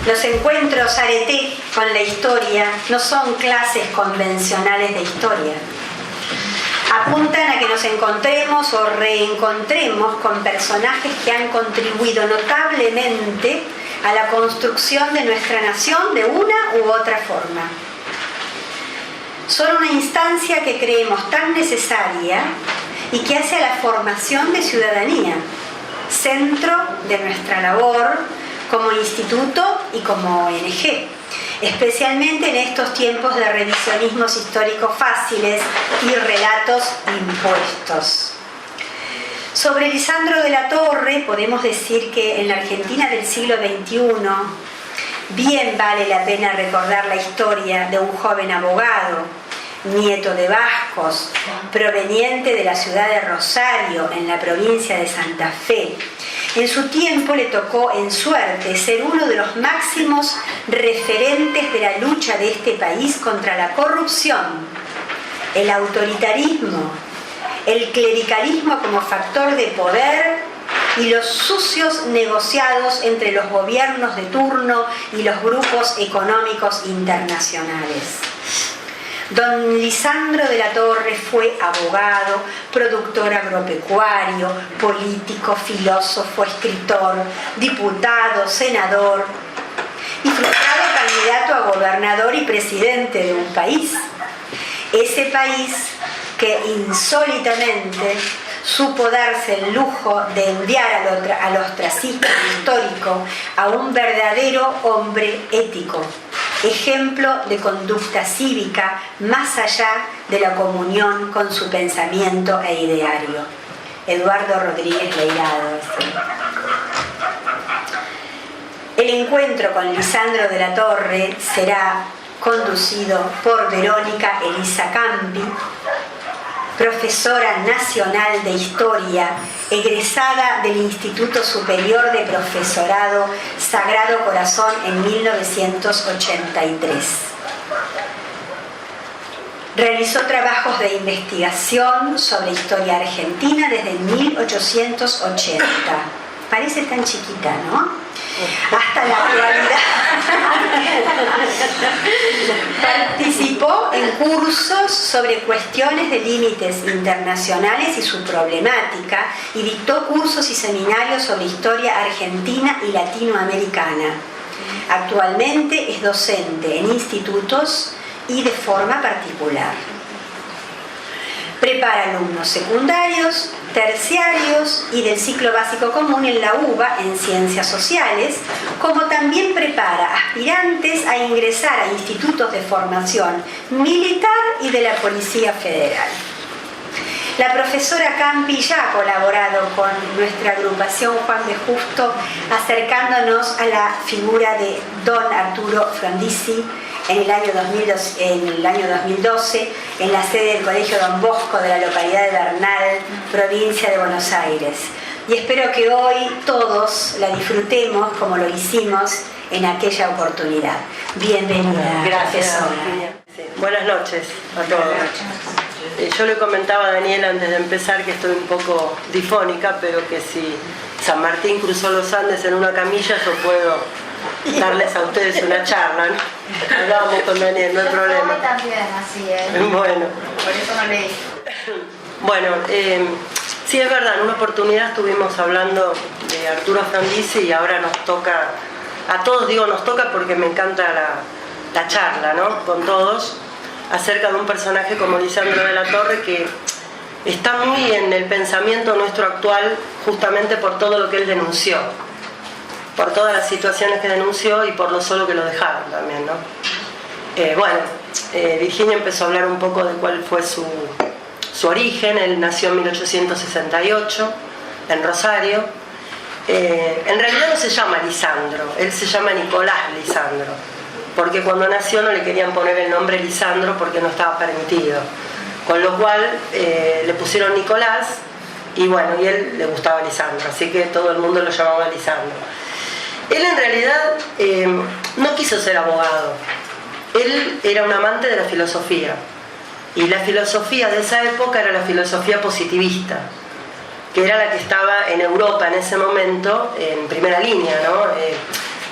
Los encuentros Arete con la historia no son clases convencionales de historia. Apuntan a que nos encontremos o reencontremos con personajes que han contribuido notablemente a la construcción de nuestra nación de una u otra forma. Son una instancia que creemos tan necesaria y que hace a la formación de ciudadanía, centro de nuestra labor como instituto y como ONG, especialmente en estos tiempos de revisionismos históricos fáciles y relatos impuestos. Sobre Lisandro de la Torre podemos decir que en la Argentina del siglo XXI bien vale la pena recordar la historia de un joven abogado, nieto de vascos, proveniente de la ciudad de Rosario, en la provincia de Santa Fe. En su tiempo le tocó en suerte ser uno de los máximos referentes de la lucha de este país contra la corrupción, el autoritarismo, el clericalismo como factor de poder y los sucios negociados entre los gobiernos de turno y los grupos económicos internacionales. Don Lisandro de la Torre fue abogado, productor agropecuario, político, filósofo, escritor, diputado, senador y frustrado candidato a gobernador y presidente de un país. Ese país que insólitamente supo darse el lujo de enviar al ostracismo histórico a un verdadero hombre ético, ejemplo de conducta cívica más allá de la comunión con su pensamiento e ideario. Eduardo Rodríguez Leirado. El encuentro con Lisandro de la Torre será conducido por Verónica Elisa Campi, profesora nacional de Historia, egresada del Instituto Superior de Profesorado Sagrado Corazón en 1983. Realizó trabajos de investigación sobre historia argentina desde 1880. Parece tan chiquita, ¿no? Hasta la actualidad. Participó en cursos sobre cuestiones de límites internacionales y su problemática y dictó cursos y seminarios sobre historia argentina y latinoamericana. Actualmente es docente en institutos y de forma particular. Prepara alumnos secundarios, terciarios y del ciclo básico común en la UBA en Ciencias Sociales, como también prepara aspirantes a ingresar a institutos de formación militar y de la Policía Federal. La profesora Campi ya ha colaborado con nuestra agrupación Juan B. Justo, acercándonos a la figura de don Arturo Frondizi en el año 2012, en la sede del Colegio Don Bosco de la localidad de Bernal, provincia de Buenos Aires. Y espero que hoy todos la disfrutemos como lo hicimos en aquella oportunidad. Bienvenida, gracias. profesora. Sí. Buenas noches a todos. Yo le comentaba a Daniela antes de empezar que estoy un poco difónica, pero que si San Martín cruzó los Andes en una camilla, yo puedo darles a ustedes una charla, ¿no? Hablábamos con Daniel, no hay problema. Yo también, así es. Bueno. Por eso no leí. Bueno, sí es verdad, en una oportunidad estuvimos hablando de Arturo Frondizi y ahora nos toca, a todos digo nos toca porque me encanta la charla, ¿no? Con todos, acerca de un personaje como Lisandro de la Torre que está muy en el pensamiento nuestro actual justamente por todo lo que él denunció, por todas las situaciones que denunció y por lo solo que lo dejaron también, ¿no? Virginia empezó a hablar un poco de cuál fue su origen. Él nació en 1868 en Rosario. En realidad no se llama Lisandro, él se llama Nicolás Lisandro, porque cuando nació no le querían poner el nombre Lisandro porque no estaba permitido, con lo cual le pusieron Nicolás y bueno, y él le gustaba Lisandro, así que todo el mundo lo llamaba Lisandro. Él en realidad no quiso ser abogado, él era un amante de la filosofía, y la filosofía de esa época era la filosofía positivista, que era la que estaba en Europa en ese momento en primera línea, ¿no?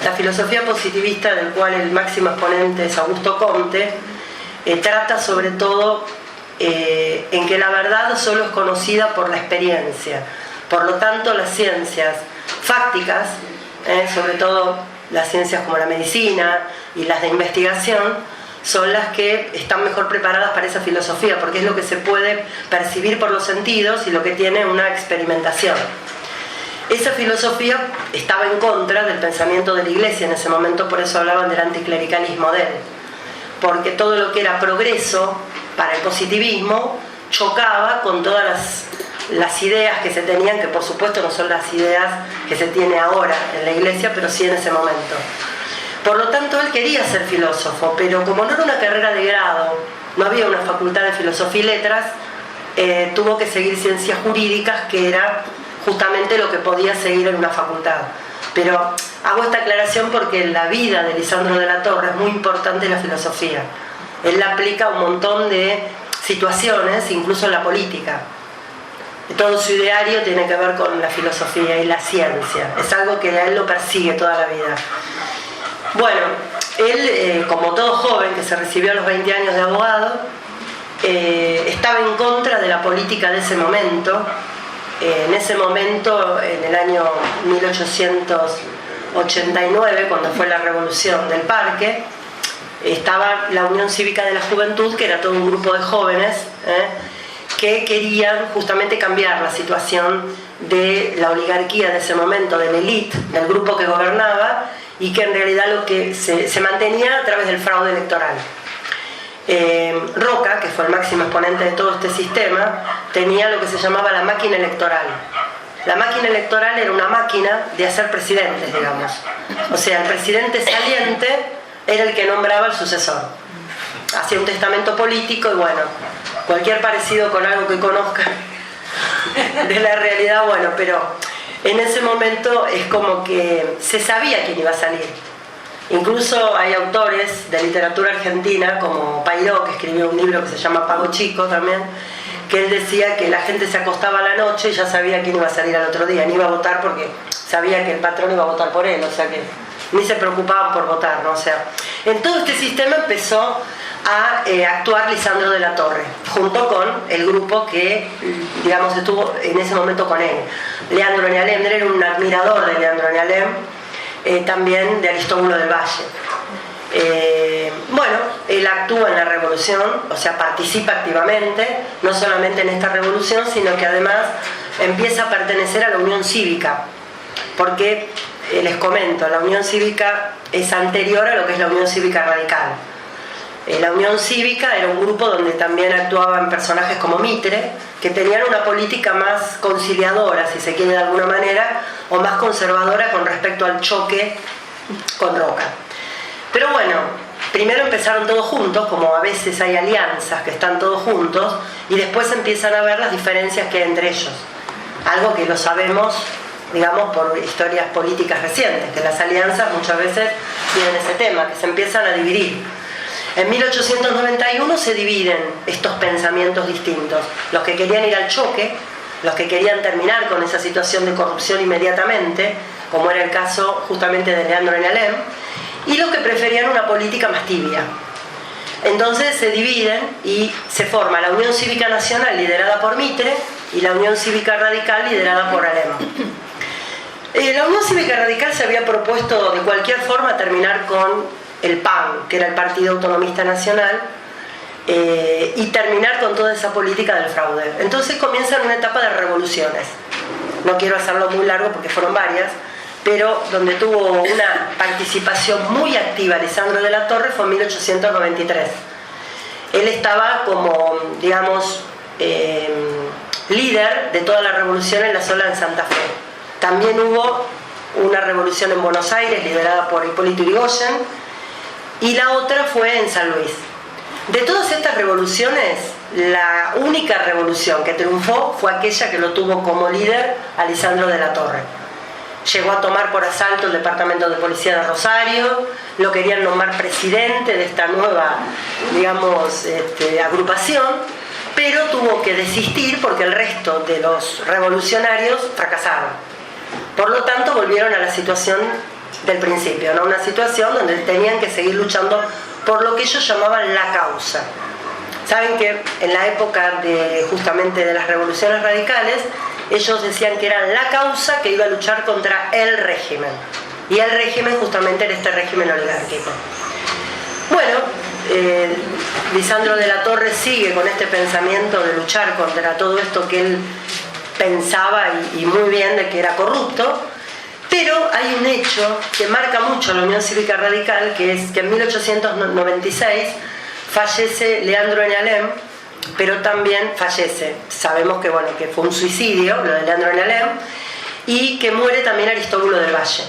La filosofía positivista, del cual el máximo exponente es Augusto Comte, trata sobre todo en que la verdad solo es conocida por la experiencia. Por lo tanto, las ciencias fácticas, sobre todo las ciencias como la medicina y las de investigación, son las que están mejor preparadas para esa filosofía, porque es lo que se puede percibir por los sentidos y lo que tiene una experimentación. Esa filosofía estaba en contra del pensamiento de la Iglesia en ese momento, por eso hablaban del anticlericalismo de él, porque todo lo que era progreso para el positivismo chocaba con todas las ideas que se tenían, que por supuesto no son las ideas que se tiene ahora en la Iglesia, pero sí en ese momento. Por lo tanto, él quería ser filósofo, pero como no era una carrera de grado, no había una facultad de filosofía y letras, tuvo que seguir ciencias jurídicas, que era justamente lo que podía seguir en una facultad. Pero hago esta aclaración porque en la vida de Lisandro de la Torre es muy importante la filosofía. Él la aplica a un montón de situaciones, incluso en la política. Todo su ideario tiene que ver con la filosofía y la ciencia. Es algo que a él lo persigue toda la vida. Bueno, él, como todo joven que se recibió a los 20 años de abogado, estaba en contra de la política de ese momento. En ese momento, en el año 1889, cuando fue la Revolución del Parque, estaba la Unión Cívica de la Juventud, que era todo un grupo de jóvenes que querían justamente cambiar la situación de la oligarquía de ese momento, de la élite, del grupo que gobernaba, y que en realidad lo que se mantenía a través del fraude electoral. Roca, que fue el máximo exponente de todo este sistema, tenía lo que se llamaba la máquina electoral. La máquina electoral era una máquina de hacer presidentes, digamos. O sea, el presidente saliente era el que nombraba al sucesor. Hacía un testamento político y bueno, cualquier parecido con algo que conozcan de la realidad, bueno, pero en ese momento es como que se sabía quién iba a salir. Incluso hay autores de literatura argentina como Pairó, que escribió un libro que se llama Pago Chico también, que él decía que la gente se acostaba a la noche y ya sabía quién iba a salir al otro día, ni iba a votar porque sabía que el patrón iba a votar por él, o sea que ni se preocupaban por votar, ¿no? O sea, en todo este sistema empezó a actuar Lisandro de la Torre, junto con el grupo que, digamos, estuvo en ese momento con él. Leandro Nealem, él era un admirador de Leandro Nealem, también de Aristóbulo del Valle. Bueno, él actúa en la revolución, o sea, participa activamente, no solamente en esta revolución, sino que además empieza a pertenecer a la Unión Cívica, porque, les comento, la Unión Cívica es anterior a lo que es la Unión Cívica Radical. La Unión Cívica era un grupo donde también actuaban personajes como Mitre, que tenían una política más conciliadora, si se quiere de alguna manera, o más conservadora con respecto al choque con Roca. Pero bueno, primero empezaron todos juntos, como a veces hay alianzas que están todos juntos, y después empiezan a ver las diferencias que hay entre ellos. Algo que lo sabemos, digamos, por historias políticas recientes, que las alianzas muchas veces tienen ese tema, que se empiezan a dividir. En 1891 se dividen estos pensamientos distintos, los que querían ir al choque, los que querían terminar con esa situación de corrupción inmediatamente, como era el caso justamente de Leandro Nealem, y los que preferían una política más tibia. Entonces se dividen y se forma la Unión Cívica Nacional liderada por Mitre y la Unión Cívica Radical liderada por Alem. La Unión Cívica Radical se había propuesto de cualquier forma terminar con el PAN, que era el Partido Autonomista Nacional, y terminar con toda esa política del fraude. Entonces comienzan una etapa de revoluciones. No quiero hacerlo muy largo porque fueron varias, pero donde tuvo una participación muy activa Lisandro de la Torre fue en 1893. Él estaba como, digamos, líder de toda la revolución en la zona de Santa Fe. También hubo una revolución en Buenos Aires liderada por Hipólito Yrigoyen, y la otra fue en San Luis. De todas estas revoluciones, la única revolución que triunfó fue aquella que lo tuvo como líder a Lisandro de la Torre. llegó a tomar por asalto el departamento de policía de Rosario, lo querían nombrar presidente de esta nueva, digamos, agrupación, pero tuvo que desistir porque el resto de los revolucionarios fracasaron. Por lo tanto, volvieron a la situación del principio, ¿no? Una situación donde tenían que seguir luchando por lo que ellos llamaban la causa. Saben que en la época justamente de las revoluciones radicales, ellos decían que era la causa que iba a luchar contra el régimen. Y el régimen justamente era este régimen oligárquico. Bueno, Lisandro de la Torre sigue con este pensamiento de luchar contra todo esto que él pensaba y muy bien de que era corrupto, pero hay un hecho que marca mucho a la Unión Cívica Radical, que es que en 1896 fallece Leandro N. pero también fallece, sabemos que, bueno, que fue un suicidio, lo de Leandro N. y que muere también Aristóbulo del Valle.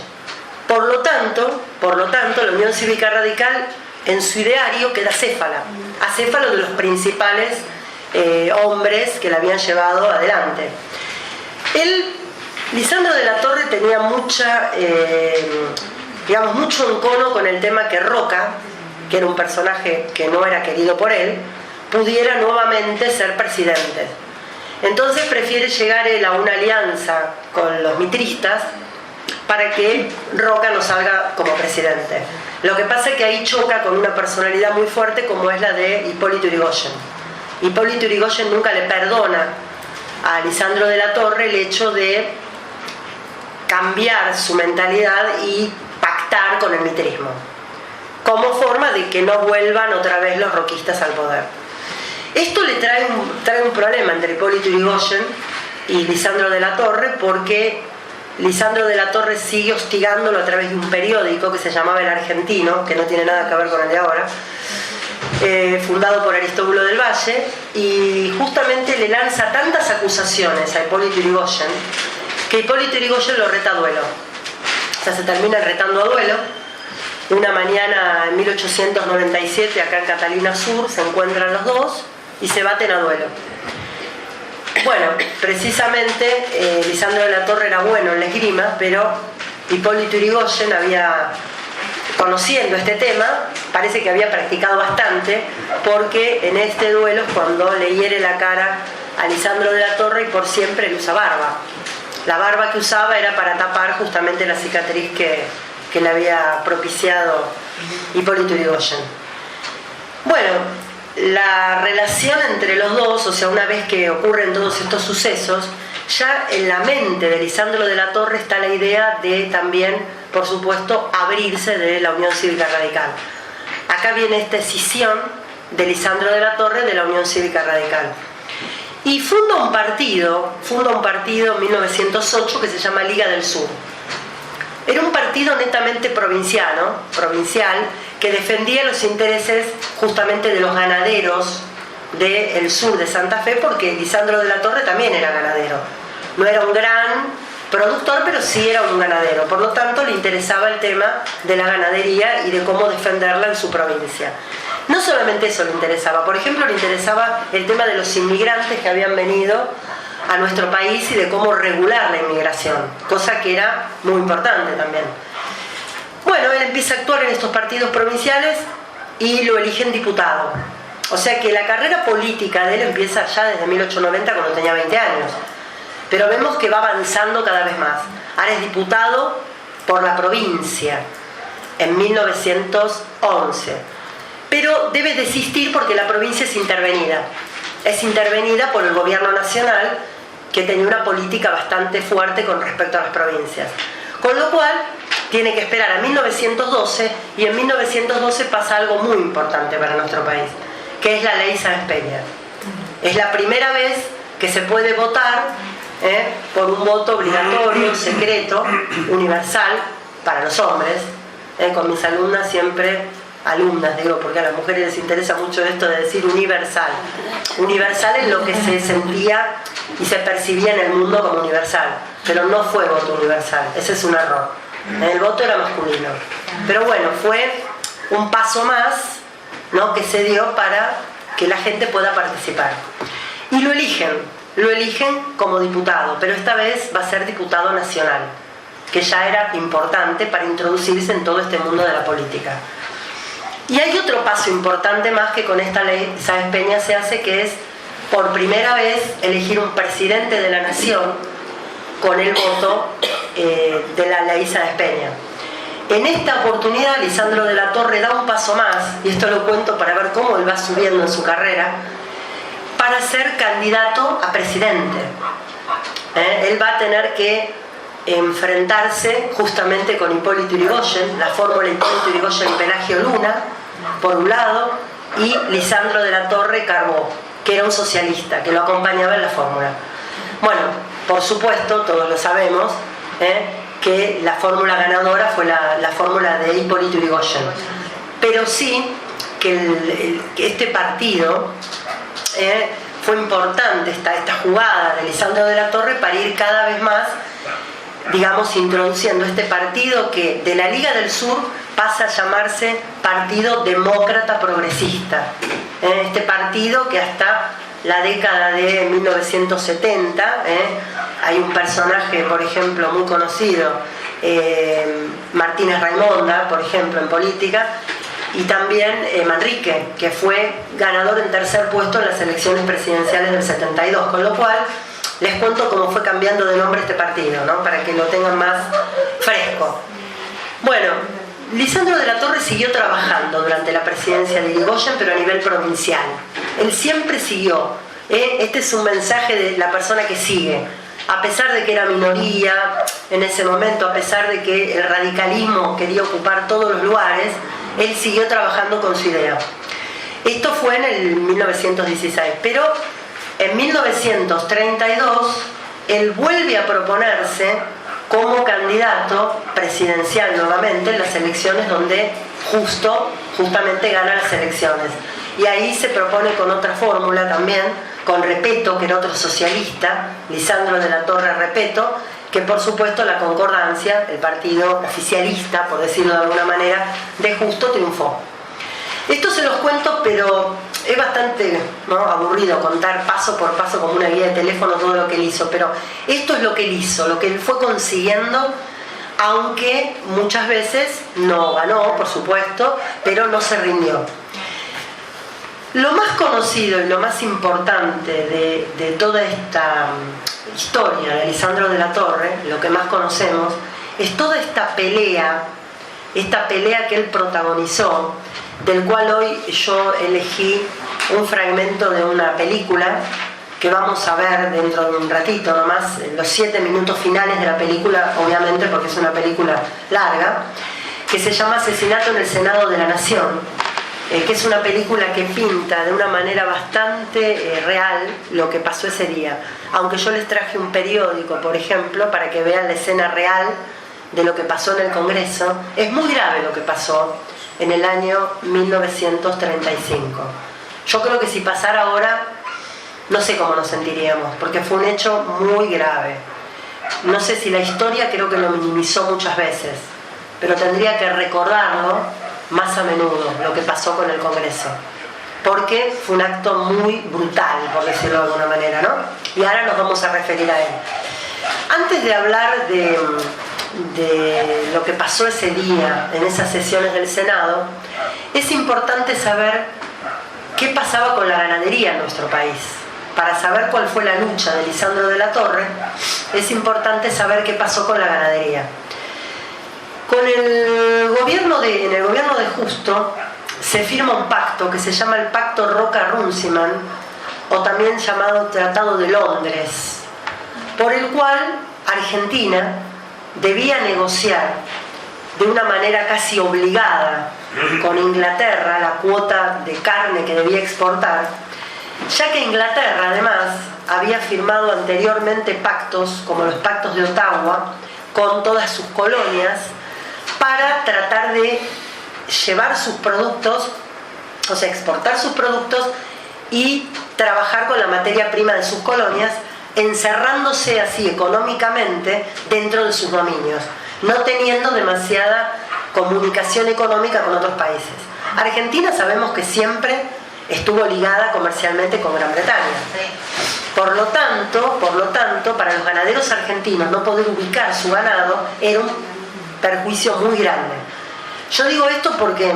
Por lo tanto, la Unión Cívica Radical en su ideario queda acéfalo de los principales hombres que la habían llevado adelante. Lisandro de la Torre tenía mucho encono con el tema que Roca, que era un personaje que no era querido por él, pudiera nuevamente ser presidente. Entonces prefiere llegar él a una alianza con los mitristas para que Roca no salga como presidente. Lo que pasa es que ahí choca con una personalidad muy fuerte como es la de Hipólito Yrigoyen. Hipólito Yrigoyen nunca le perdona a Lisandro de la Torre el hecho de cambiar su mentalidad y pactar con el mitrismo, como forma de que no vuelvan otra vez los roquistas al poder. Esto le trae un problema entre Hipólito Yrigoyen y Lisandro de la Torre, porque Lisandro de la Torre sigue hostigándolo a través de un periódico que se llamaba El Argentino, que no tiene nada que ver con el de ahora, fundado por Aristóbulo del Valle, y justamente le lanza tantas acusaciones a Hipólito Yrigoyen que Hipólito Yrigoyen lo reta a duelo. O sea, se termina retando a duelo. Una mañana en 1897, acá en Catalina Sur, se encuentran los dos y se baten a duelo. Bueno, precisamente Lisandro de la Torre era bueno en la esgrima, pero Hipólito Yrigoyen conociendo este tema, parece que había practicado bastante, porque en este duelo es cuando le hiere la cara a Lisandro de la Torre y por siempre él usa barba. La barba que usaba era para tapar justamente la cicatriz que le había propiciado Hipólito Yrigoyen. Bueno, la relación entre los dos, o sea, una vez que ocurren todos estos sucesos, ya en la mente de Lisandro de la Torre está la idea de también, por supuesto, abrirse de la Unión Cívica Radical. Acá viene esta escisión de Lisandro de la Torre de la Unión Cívica Radical. Y funda un partido en 1908 que se llama Liga del Sur. Era un partido netamente provincial, que defendía los intereses justamente de los ganaderos del sur de Santa Fe, porque Lisandro de la Torre también era ganadero. No era un gran productor, pero sí era un ganadero. Por lo tanto, le interesaba el tema de la ganadería y de cómo defenderla en su provincia. No solamente eso le interesaba, por ejemplo, le interesaba el tema de los inmigrantes que habían venido a nuestro país y de cómo regular la inmigración, cosa que era muy importante también. Bueno, él empieza a actuar en estos partidos provinciales y lo eligen diputado. O sea que la carrera política de él empieza ya desde 1890, cuando tenía 20 años. Pero vemos que va avanzando cada vez más. Ahora es diputado por la provincia en 1911. Pero debe desistir porque la provincia es intervenida. Es intervenida por el gobierno nacional, que tenía una política bastante fuerte con respecto a las provincias. Con lo cual, tiene que esperar a 1912, y en 1912 pasa algo muy importante para nuestro país, que es la ley Sáenz Peña. Es la primera vez que se puede votar por un voto obligatorio, secreto, universal, para los hombres. Con mis alumnas digo, porque a las mujeres les interesa mucho esto de decir universal. Universal es lo que se sentía y se percibía en el mundo como universal, pero no fue voto universal, ese es un error. El voto era masculino. Pero bueno, fue un paso más, ¿no?, que se dio para que la gente pueda participar. Y lo eligen como diputado, pero esta vez va a ser diputado nacional. que ya era importante para introducirse en todo este mundo de la política. Y hay otro paso importante más que con esta ley Sáenz Peña se hace, que es por primera vez elegir un presidente de la nación con el voto de la ley Sáenz Peña. En esta oportunidad Lisandro de la Torre da un paso más, y esto lo cuento para ver cómo él va subiendo en su carrera, para ser candidato a presidente. Él va a tener que enfrentarse justamente con Hipólito Yrigoyen, la fórmula Hipólito Yrigoyen y Pelagio Luna, por un lado, y Lisandro de la Torre Carbó, que era un socialista, que lo acompañaba en la fórmula. Bueno, por supuesto, todos lo sabemos, que la fórmula ganadora fue la fórmula de Hipólito Yrigoyen. Pero sí que este partido fue importante, esta jugada de Lisandro de la Torre para ir cada vez más, digamos, introduciendo este partido que de la Liga del Sur pasa a llamarse Partido Demócrata Progresista. Este partido que hasta la década de 1970, hay un personaje, por ejemplo, muy conocido, Martínez Raimonda, por ejemplo, en política, y también Manrique, que fue ganador en tercer puesto en las elecciones presidenciales del 72, con lo cual les cuento cómo fue cambiando de nombre este partido, ¿no? Para que lo tengan más fresco. Bueno, Lisandro de la Torre siguió trabajando durante la presidencia de Yrigoyen, pero a nivel provincial. Él siempre siguió. Este es un mensaje de la persona que sigue. A pesar de que era minoría en ese momento, a pesar de que el radicalismo quería ocupar todos los lugares, él siguió trabajando con su idea. Esto fue en el 1916, pero en 1932 él vuelve a proponerse como candidato presidencial nuevamente en las elecciones donde justamente gana las elecciones. Y ahí se propone con otra fórmula también, con Repetto, que era otro socialista, Lisandro de la Torre Repetto, que por supuesto la concordancia, el partido oficialista, por decirlo de alguna manera, de Justo triunfó. Esto se los cuento, pero es bastante, ¿no?, aburrido contar paso por paso como una guía de teléfono todo lo que él hizo, pero esto es lo que él hizo, lo que él fue consiguiendo, aunque muchas veces no ganó, por supuesto, pero no se rindió. Lo más conocido y lo más importante de toda esta historia de Lisandro de la Torre, lo que más conocemos, es toda esta pelea que él protagonizó, del cual hoy yo elegí un fragmento de una película que vamos a ver dentro de un ratito nomás, los 7 minutos finales de la película, obviamente porque es una película larga, que se llama Asesinato en el Senado de la Nación, que es una película que pinta de una manera bastante real lo que pasó ese día. Aunque yo les traje un periódico, por ejemplo, para que vean la escena real de lo que pasó en el Congreso, es muy grave lo que pasó en el año 1935. Yo creo que si pasara ahora, no sé cómo nos sentiríamos, porque fue un hecho muy grave. No sé si la historia creo que lo minimizó muchas veces, pero tendría que recordarlo más a menudo, lo que pasó con el Congreso, porque fue un acto muy brutal, por decirlo de alguna manera, ¿no? Y ahora nos vamos a referir a él. Antes de hablar de lo que pasó ese día en esas sesiones del Senado, es importante saber qué pasaba con la ganadería en nuestro país. Para saber cuál fue la lucha de Lisandro de la Torre, es importante saber qué pasó con la ganadería. En el gobierno de Justo se firma un pacto que se llama el Pacto Roca-Runciman, o también llamado Tratado de Londres, por el cual Argentina debía negociar de una manera casi obligada con Inglaterra la cuota de carne que debía exportar, ya que Inglaterra además había firmado anteriormente pactos, como los pactos de Ottawa, con todas sus colonias, para tratar de llevar sus productos, o sea, exportar sus productos y trabajar con la materia prima de sus colonias, encerrándose así económicamente dentro de sus dominios, no teniendo demasiada comunicación económica con otros países. Argentina sabemos que siempre estuvo ligada comercialmente con Gran Bretaña. Por lo tanto, para los ganaderos argentinos no poder ubicar su ganado era un perjuicio muy grande. Yo digo esto porque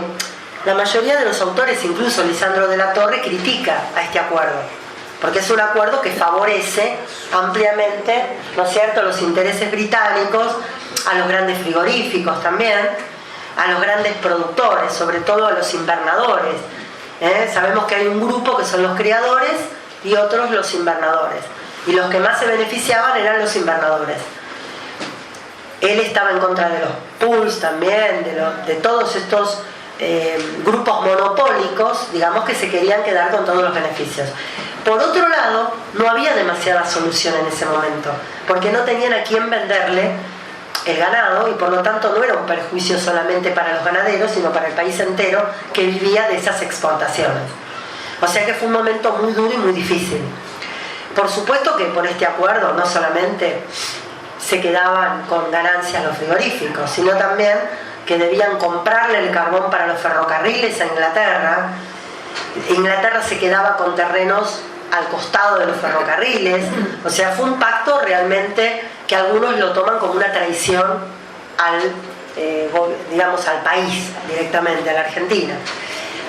la mayoría de los autores, incluso Lisandro de la Torre, critica a este acuerdo, porque es un acuerdo que favorece ampliamente, ¿no es cierto?, los intereses británicos, a los grandes frigoríficos también, a los grandes productores, sobre todo a los invernadores. Sabemos que hay un grupo que son los criadores y otros los invernadores, y los que más se beneficiaban eran los invernadores. Él estaba en contra de los pools también, de todos estos grupos monopólicos, digamos, que se querían quedar con todos los beneficios. Por otro lado, no había demasiada solución en ese momento, porque no tenían a quién venderle el ganado, y por lo tanto no era un perjuicio solamente para los ganaderos, sino para el país entero que vivía de esas exportaciones. O sea que fue un momento muy duro y muy difícil. Por supuesto que por este acuerdo no solamente se quedaban con ganancias los frigoríficos, sino también que debían comprarle el carbón para los ferrocarriles a Inglaterra. Inglaterra se quedaba con terrenos al costado de los ferrocarriles. O sea, fue un pacto realmente que algunos lo toman como una traición al país directamente, a la Argentina.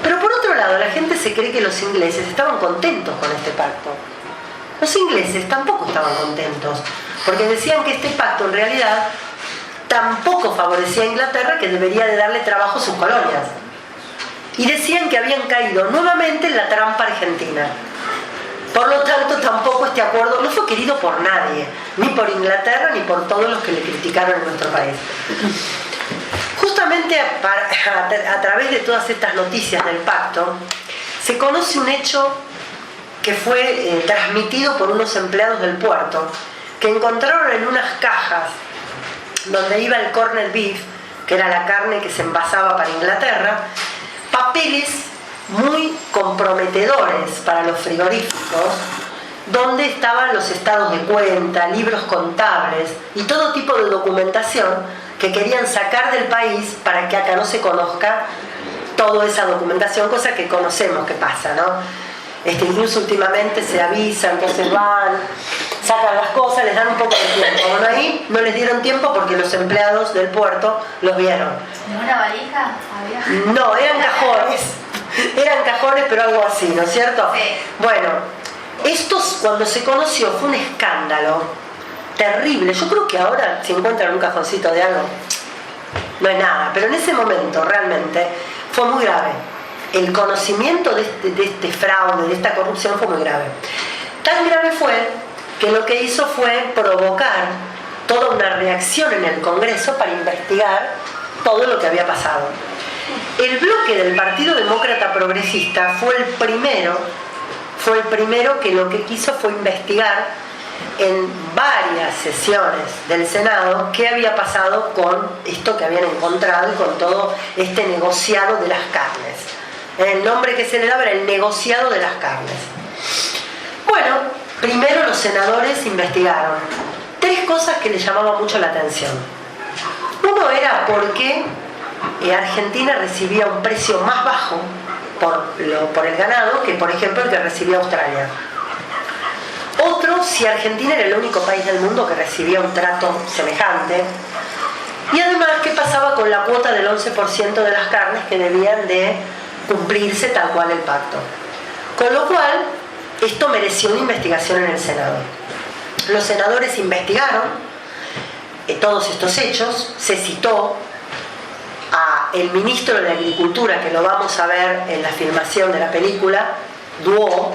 Pero por otro lado, la gente se cree que los ingleses estaban contentos con este pacto. Los ingleses tampoco estaban contentos, porque decían que este pacto en realidad tampoco favorecía a Inglaterra, que debería de darle trabajo a sus colonias. Y decían que habían caído nuevamente en la trampa argentina. Por lo tanto, tampoco este acuerdo no fue querido por nadie, ni por Inglaterra ni por todos los que le criticaron en nuestro país. Justamente a través de todas estas noticias del pacto, se conoce un hecho que fue transmitido por unos empleados del puerto, que encontraron en unas cajas donde iba el corned beef, que era la carne que se envasaba para Inglaterra, papeles muy comprometedores para los frigoríficos, donde estaban los estados de cuenta, libros contables y todo tipo de documentación que querían sacar del país para que acá no se conozca toda esa documentación, cosa que conocemos que pasa, ¿no? Incluso últimamente se avisa, entonces van, sacan las cosas, les dan un poco de tiempo. Bueno, ahí no les dieron tiempo porque los empleados del puerto los vieron. ¿Una valija había? No, eran cajones. Eran cajones, pero algo así, ¿no es cierto? Sí. Bueno, estos cuando se conoció fue un escándalo terrible. Yo creo que ahora si encuentran un cajoncito de algo, no es nada, pero en ese momento realmente fue muy grave. El conocimiento de este fraude, de esta corrupción fue muy grave. Tan grave fue que lo que hizo fue provocar toda una reacción en el Congreso para investigar todo lo que había pasado. El bloque del Partido Demócrata Progresista fue el primero que lo que quiso fue investigar en varias sesiones del Senado qué había pasado con esto que habían encontrado y con todo este negociado de las carnes. El nombre que se le daba era el negociado de las carnes. Bueno, primero los senadores investigaron tres cosas que les llamaban mucho la atención. Uno era por qué Argentina recibía un precio más bajo por el ganado que, por ejemplo, el que recibía Australia. Otro, si Argentina era el único país del mundo que recibía un trato semejante. Y además, qué pasaba con la cuota del 11% de las carnes que debían de cumplirse tal cual el pacto. Con lo cual, esto mereció una investigación en el Senado. Los senadores investigaron todos estos hechos, se citó el ministro de Agricultura, que lo vamos a ver en la filmación de la película, Duo,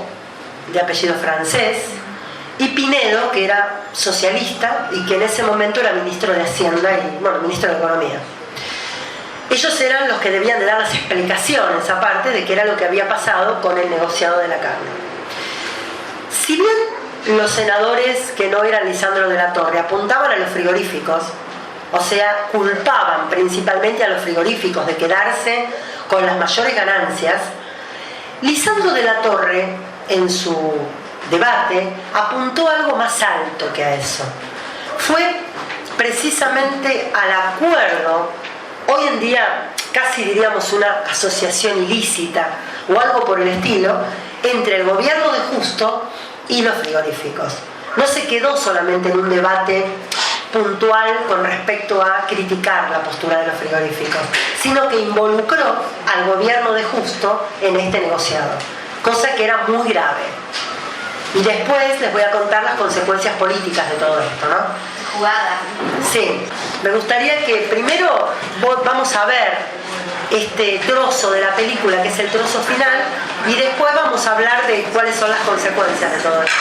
de apellido francés, y Pinedo, que era socialista y que en ese momento era ministro de Hacienda y, ministro de Economía. Ellos eran los que debían de dar las explicaciones, aparte de qué era lo que había pasado con el negociado de la carne. Si bien los senadores que no eran Lisandro de la Torre apuntaban a los frigoríficos, o sea, culpaban principalmente a los frigoríficos de quedarse con las mayores ganancias, Lisandro de la Torre, en su debate, apuntó algo más alto que a eso. Fue precisamente al acuerdo, hoy en día casi diríamos una asociación ilícita o algo por el estilo, entre el gobierno de Justo y los frigoríficos. No se quedó solamente en un debate puntual con respecto a criticar la postura de los frigoríficos, sino que involucró al gobierno de Justo en este negociado, cosa que era muy grave. Y después les voy a contar las consecuencias políticas de todo esto, ¿no? Jugada. Sí, me gustaría que primero vamos a ver este trozo de la película, que es el trozo final, y después vamos a hablar de cuáles son las consecuencias de todo esto.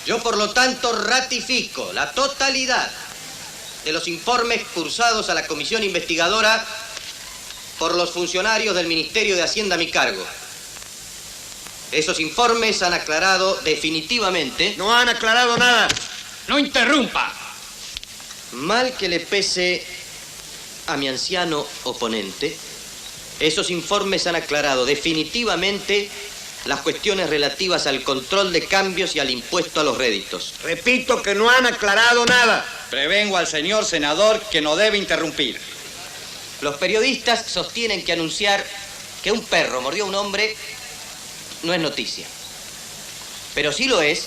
Yo, por lo tanto, ratifico la totalidad de los informes cursados a la comisión investigadora por los funcionarios del Ministerio de Hacienda a mi cargo. Esos informes han aclarado definitivamente... No han aclarado nada. ¡No interrumpa! Mal que le pese a mi anciano oponente, esos informes han aclarado definitivamente las cuestiones relativas al control de cambios y al impuesto a los réditos. Repito que no han aclarado nada. Prevengo al señor senador que no debe interrumpir. Los periodistas sostienen que anunciar que un perro mordió a un hombre no es noticia. Pero sí lo es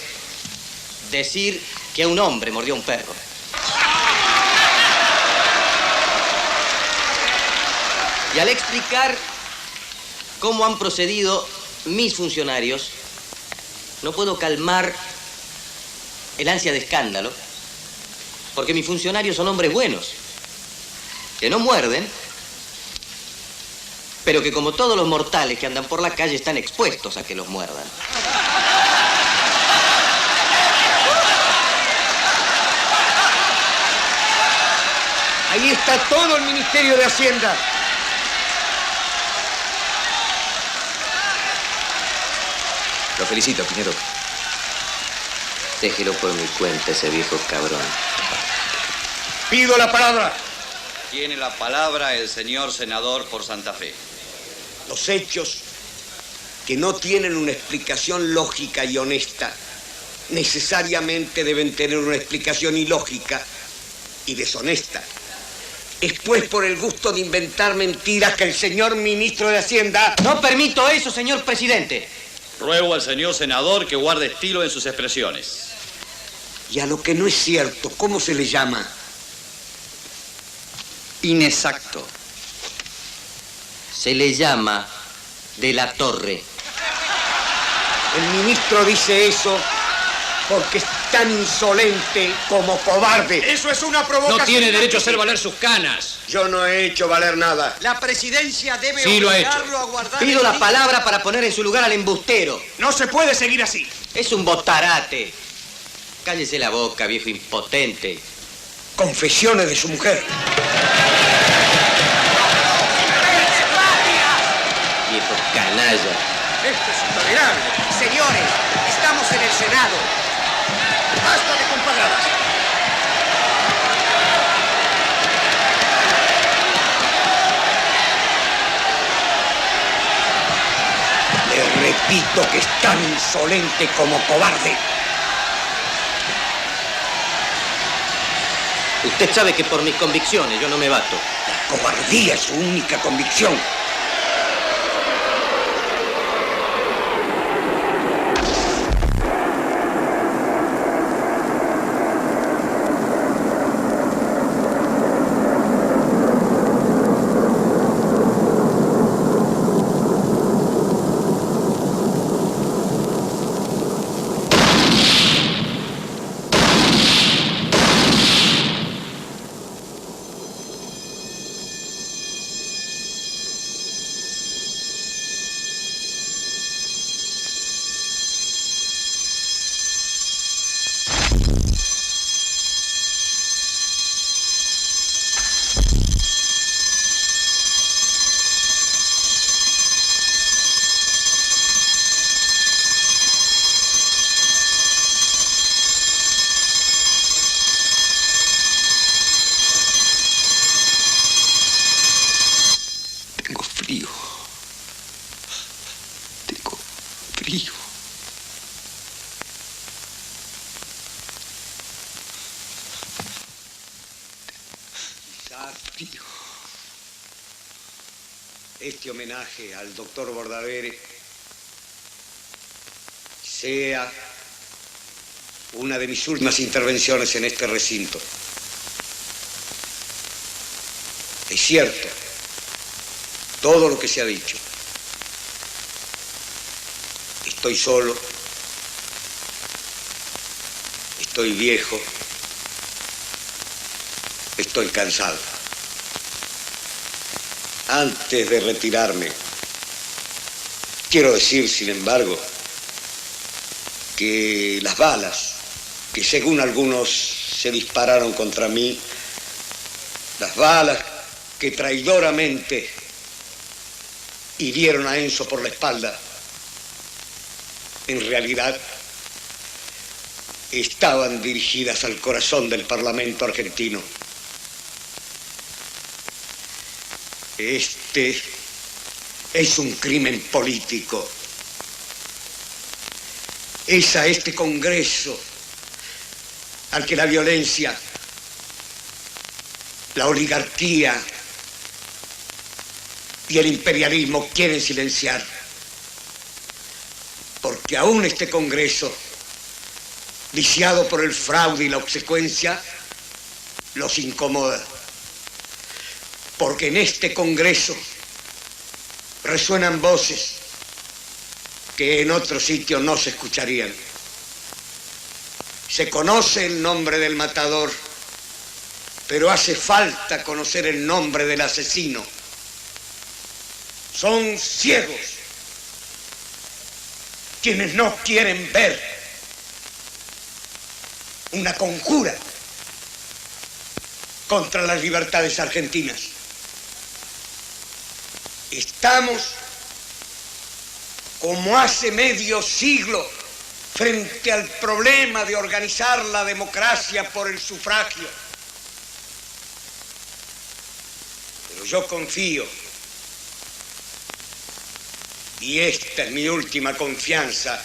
decir que un hombre mordió a un perro. Y al explicar cómo han procedido mis funcionarios, no puedo calmar el ansia de escándalo, porque mis funcionarios son hombres buenos, que no muerden, pero que como todos los mortales que andan por la calle están expuestos a que los muerdan. Ahí está todo el Ministerio de Hacienda. Lo felicito, Piñero. Déjelo por mi cuenta, ese viejo cabrón. Pido la palabra. Tiene la palabra el señor senador por Santa Fe. Los hechos que no tienen una explicación lógica y honesta necesariamente deben tener una explicación ilógica y deshonesta. Es pues por el gusto de inventar mentiras que el señor ministro de Hacienda... No permito eso, señor presidente. Ruego al señor senador que guarde estilo en sus expresiones. Y a lo que no es cierto, ¿cómo se le llama? Inexacto. Se le llama de la Torre. El ministro dice eso porque es tan insolente como cobarde. ¡Eso es una provocación! No tiene derecho a hacer valer sus canas. Yo no he hecho valer nada. La presidencia debe Sí, lo ha hecho. obligarlo a guardar... Pido la palabra para poner en su lugar al embustero. No se puede seguir así. Es un botarate. Cállese la boca, viejo impotente. Confesiones de su mujer. Viejo canalla. Esto es intolerable. Señores, estamos en el Senado. ¡Basta de comparadas! Le repito que es tan insolente como cobarde. Usted sabe que por mis convicciones yo no me bato. La cobardía es su única convicción. este homenaje al doctor Bordaberry sea una de mis últimas intervenciones en este recinto. Es cierto todo lo que se ha dicho. Estoy solo, estoy viejo, estoy cansado. Antes de retirarme, quiero decir, sin embargo, que las balas que según algunos se dispararon contra mí, las balas que traidoramente hirieron a Enzo por la espalda, en realidad estaban dirigidas al corazón del Parlamento argentino. Este es un crimen político. Es a este Congreso al que la violencia, la oligarquía y el imperialismo quieren silenciar. Porque aún este Congreso, viciado por el fraude y la obsecuencia, los incomoda. Porque en este Congreso resuenan voces que en otro sitio no se escucharían. Se conoce el nombre del matador, pero hace falta conocer el nombre del asesino. Son ciegos quienes no quieren ver una conjura contra las libertades argentinas. Estamos, como hace medio siglo, frente al problema de organizar la democracia por el sufragio. Pero yo confío, y esta es mi última confianza,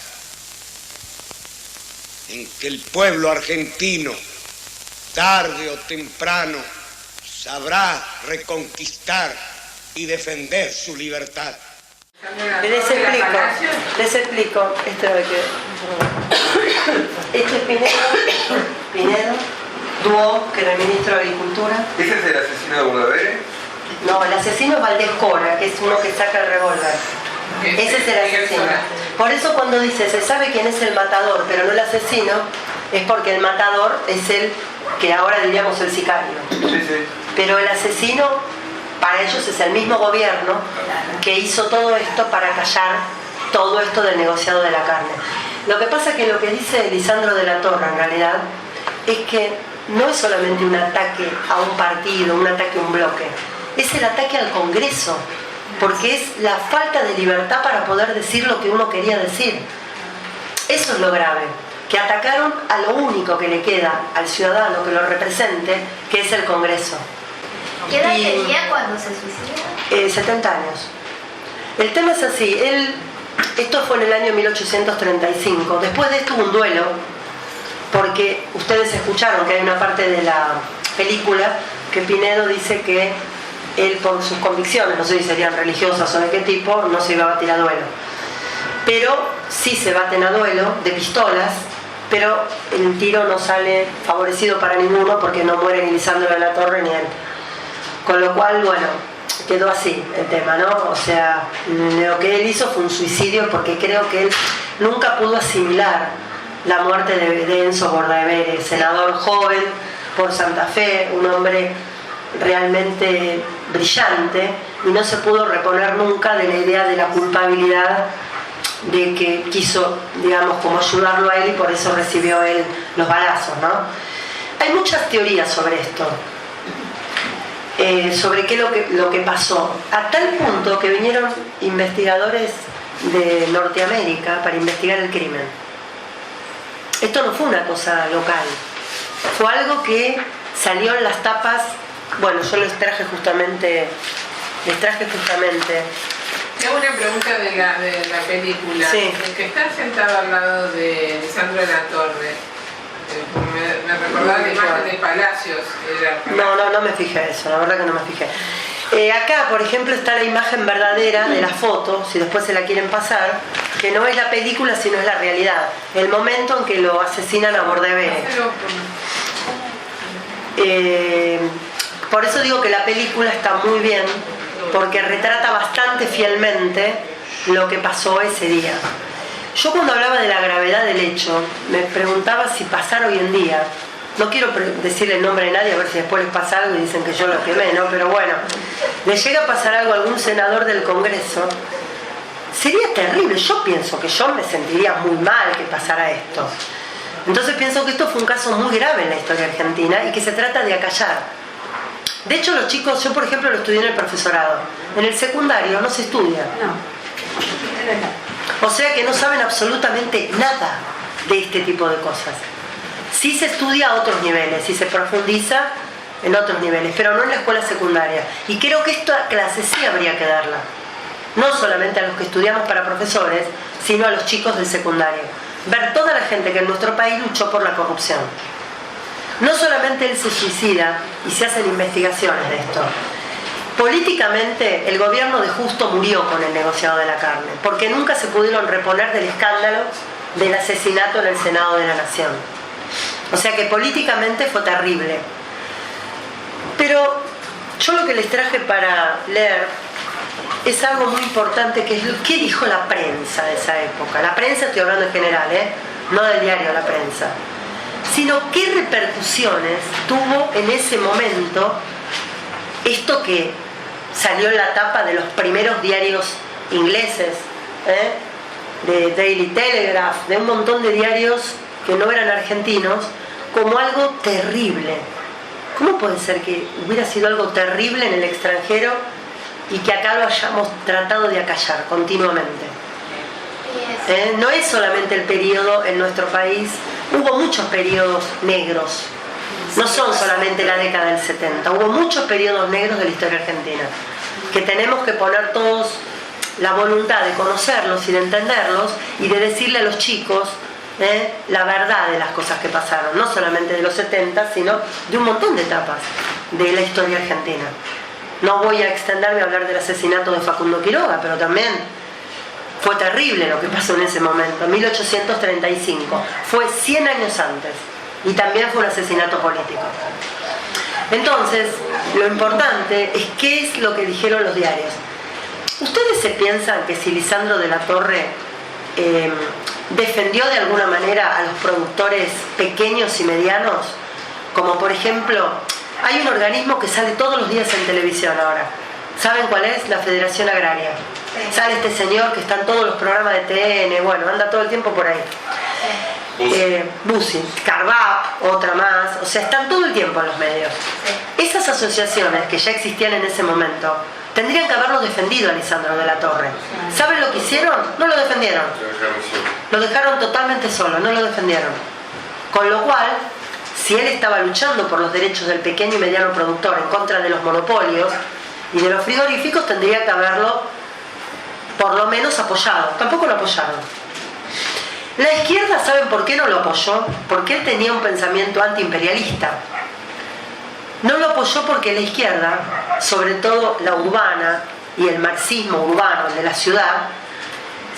en que el pueblo argentino, tarde o temprano, sabrá reconquistar y defender su libertad. Les explico. Este es Pinedo, Duo, que era el ministro de Agricultura. ¿Ese es el asesino de Bordaberry? No, el asesino es Valdés Cora, que es uno que saca el revólver. Ese es el asesino. Por eso cuando dice se sabe quién es el matador, pero no el asesino, es porque el matador es el que ahora diríamos el sicario. Sí. Pero el asesino, para ellos, es el mismo gobierno que hizo todo esto para callar todo esto del negociado de la carne. Lo que pasa es que lo que dice Lisandro de la Torre, en realidad, es que no es solamente un ataque a un partido, un ataque a un bloque, es el ataque al Congreso, porque es la falta de libertad para poder decir lo que uno quería decir. Eso es lo grave, que atacaron a lo único que le queda al ciudadano que lo represente, que es el Congreso. ¿Qué edad tenía cuando se suicidó? 70 años. El tema es así, esto fue en el año 1835, después de esto hubo un duelo, porque ustedes escucharon que hay una parte de la película que Pinedo dice que él, por sus convicciones, no sé si serían religiosas o de qué tipo, no se iba a batir a duelo. Pero sí se baten a duelo de pistolas, pero el tiro no sale favorecido para ninguno porque no muere ni Lisandro de la Torre ni él. Con lo cual, bueno, quedó así el tema, ¿no? O sea, lo que él hizo fue un suicidio porque creo que él nunca pudo asimilar la muerte de Enzo Bordaberry, senador joven por Santa Fe, un hombre realmente brillante, y no se pudo reponer nunca de la idea de la culpabilidad de que quiso, digamos, como ayudarlo a él y por eso recibió él los balazos, ¿no? Hay muchas teorías sobre esto, sobre qué lo que pasó, a tal punto que vinieron investigadores de Norteamérica para investigar el crimen. Esto no fue una cosa local, fue algo que salió en las tapas. Bueno, yo les traje justamente. Tengo una pregunta de la película. Sí. El que está sentado al lado de Lisandro de la Torre, me recordaba la imagen de Palacios. No me fijé eso, la verdad que no me fijé. Acá, por ejemplo, está la imagen verdadera de la foto, si después se la quieren pasar, que no es la película, sino es la realidad. El momento en que lo asesinan a Bordaberry. Por eso digo que la película está muy bien, porque retrata bastante fielmente lo que pasó ese día. Yo cuando hablaba de la gravedad del hecho, me preguntaba si pasara hoy en día. No quiero decirle el nombre de nadie, a ver si después les pasa algo y dicen que yo lo quemé, ¿no? Pero bueno, le llega a pasar algo a algún senador del Congreso, sería terrible. Yo pienso que yo me sentiría muy mal que pasara esto. Entonces pienso que esto fue un caso muy grave en la historia argentina y que se trata de acallar. De hecho, los chicos, yo por ejemplo lo estudié en el profesorado. En el secundario no se estudia. O sea que no saben absolutamente nada de este tipo de cosas. Sí se estudia a otros niveles, sí se profundiza en otros niveles, pero no en la escuela secundaria. Y creo que esta clase sí habría que darla. No solamente a los que estudiamos para profesores, sino a los chicos del secundario. Ver toda la gente que en nuestro país luchó por la corrupción. No solamente él se suicida y se hacen investigaciones de esto. Políticamente, el gobierno de Justo murió con el negociado de la carne, porque nunca se pudieron reponer del escándalo del asesinato en el Senado de la Nación. O sea que políticamente fue terrible. Pero yo lo que les traje para leer es algo muy importante, que es qué dijo la prensa de esa época. La prensa, estoy hablando en general, no del diario La Prensa, sino qué repercusiones tuvo en ese momento esto que salió en la tapa de los primeros diarios ingleses, de Daily Telegraph, de un montón de diarios que no eran argentinos, como algo terrible. ¿Cómo puede ser que hubiera sido algo terrible en el extranjero y que acá lo hayamos tratado de acallar continuamente? No es solamente el periodo en nuestro país, hubo muchos periodos negros. No son solamente la década del 70, hubo muchos periodos negros de la historia argentina, que tenemos que poner todos la voluntad de conocerlos y de entenderlos y de decirle a los chicos la verdad de las cosas que pasaron, no solamente de los 70, sino de un montón de etapas de la historia argentina. No voy a extenderme a hablar del asesinato de Facundo Quiroga, pero también fue terrible lo que pasó en ese momento, 1835, fue 100 años antes, y también fue un asesinato político. Entonces, lo importante es qué es lo que dijeron los diarios. ¿Ustedes se piensan que si Lisandro de la Torre defendió de alguna manera a los productores pequeños y medianos? Como por ejemplo, hay un organismo que sale todos los días en televisión ahora. ¿Saben cuál es? La Federación Agraria. Sale este señor que está en todos los programas de TN, bueno, anda todo el tiempo por ahí. Bussi, Carbap, otra más, o sea, están todo el tiempo en los medios. Esas asociaciones que ya existían en ese momento tendrían que haberlo defendido a Lisandro de la Torre. ¿Saben lo que hicieron? No lo defendieron. Lo dejaron totalmente solo, no lo defendieron. Con lo cual, si él estaba luchando por los derechos del pequeño y mediano productor en contra de los monopolios y de los frigoríficos, tendría que haberlo por lo menos apoyado. Tampoco lo apoyaron. La izquierda, ¿saben por qué no lo apoyó? Porque él tenía un pensamiento antiimperialista. No lo apoyó porque la izquierda, sobre todo la urbana y el marxismo urbano, el de la ciudad,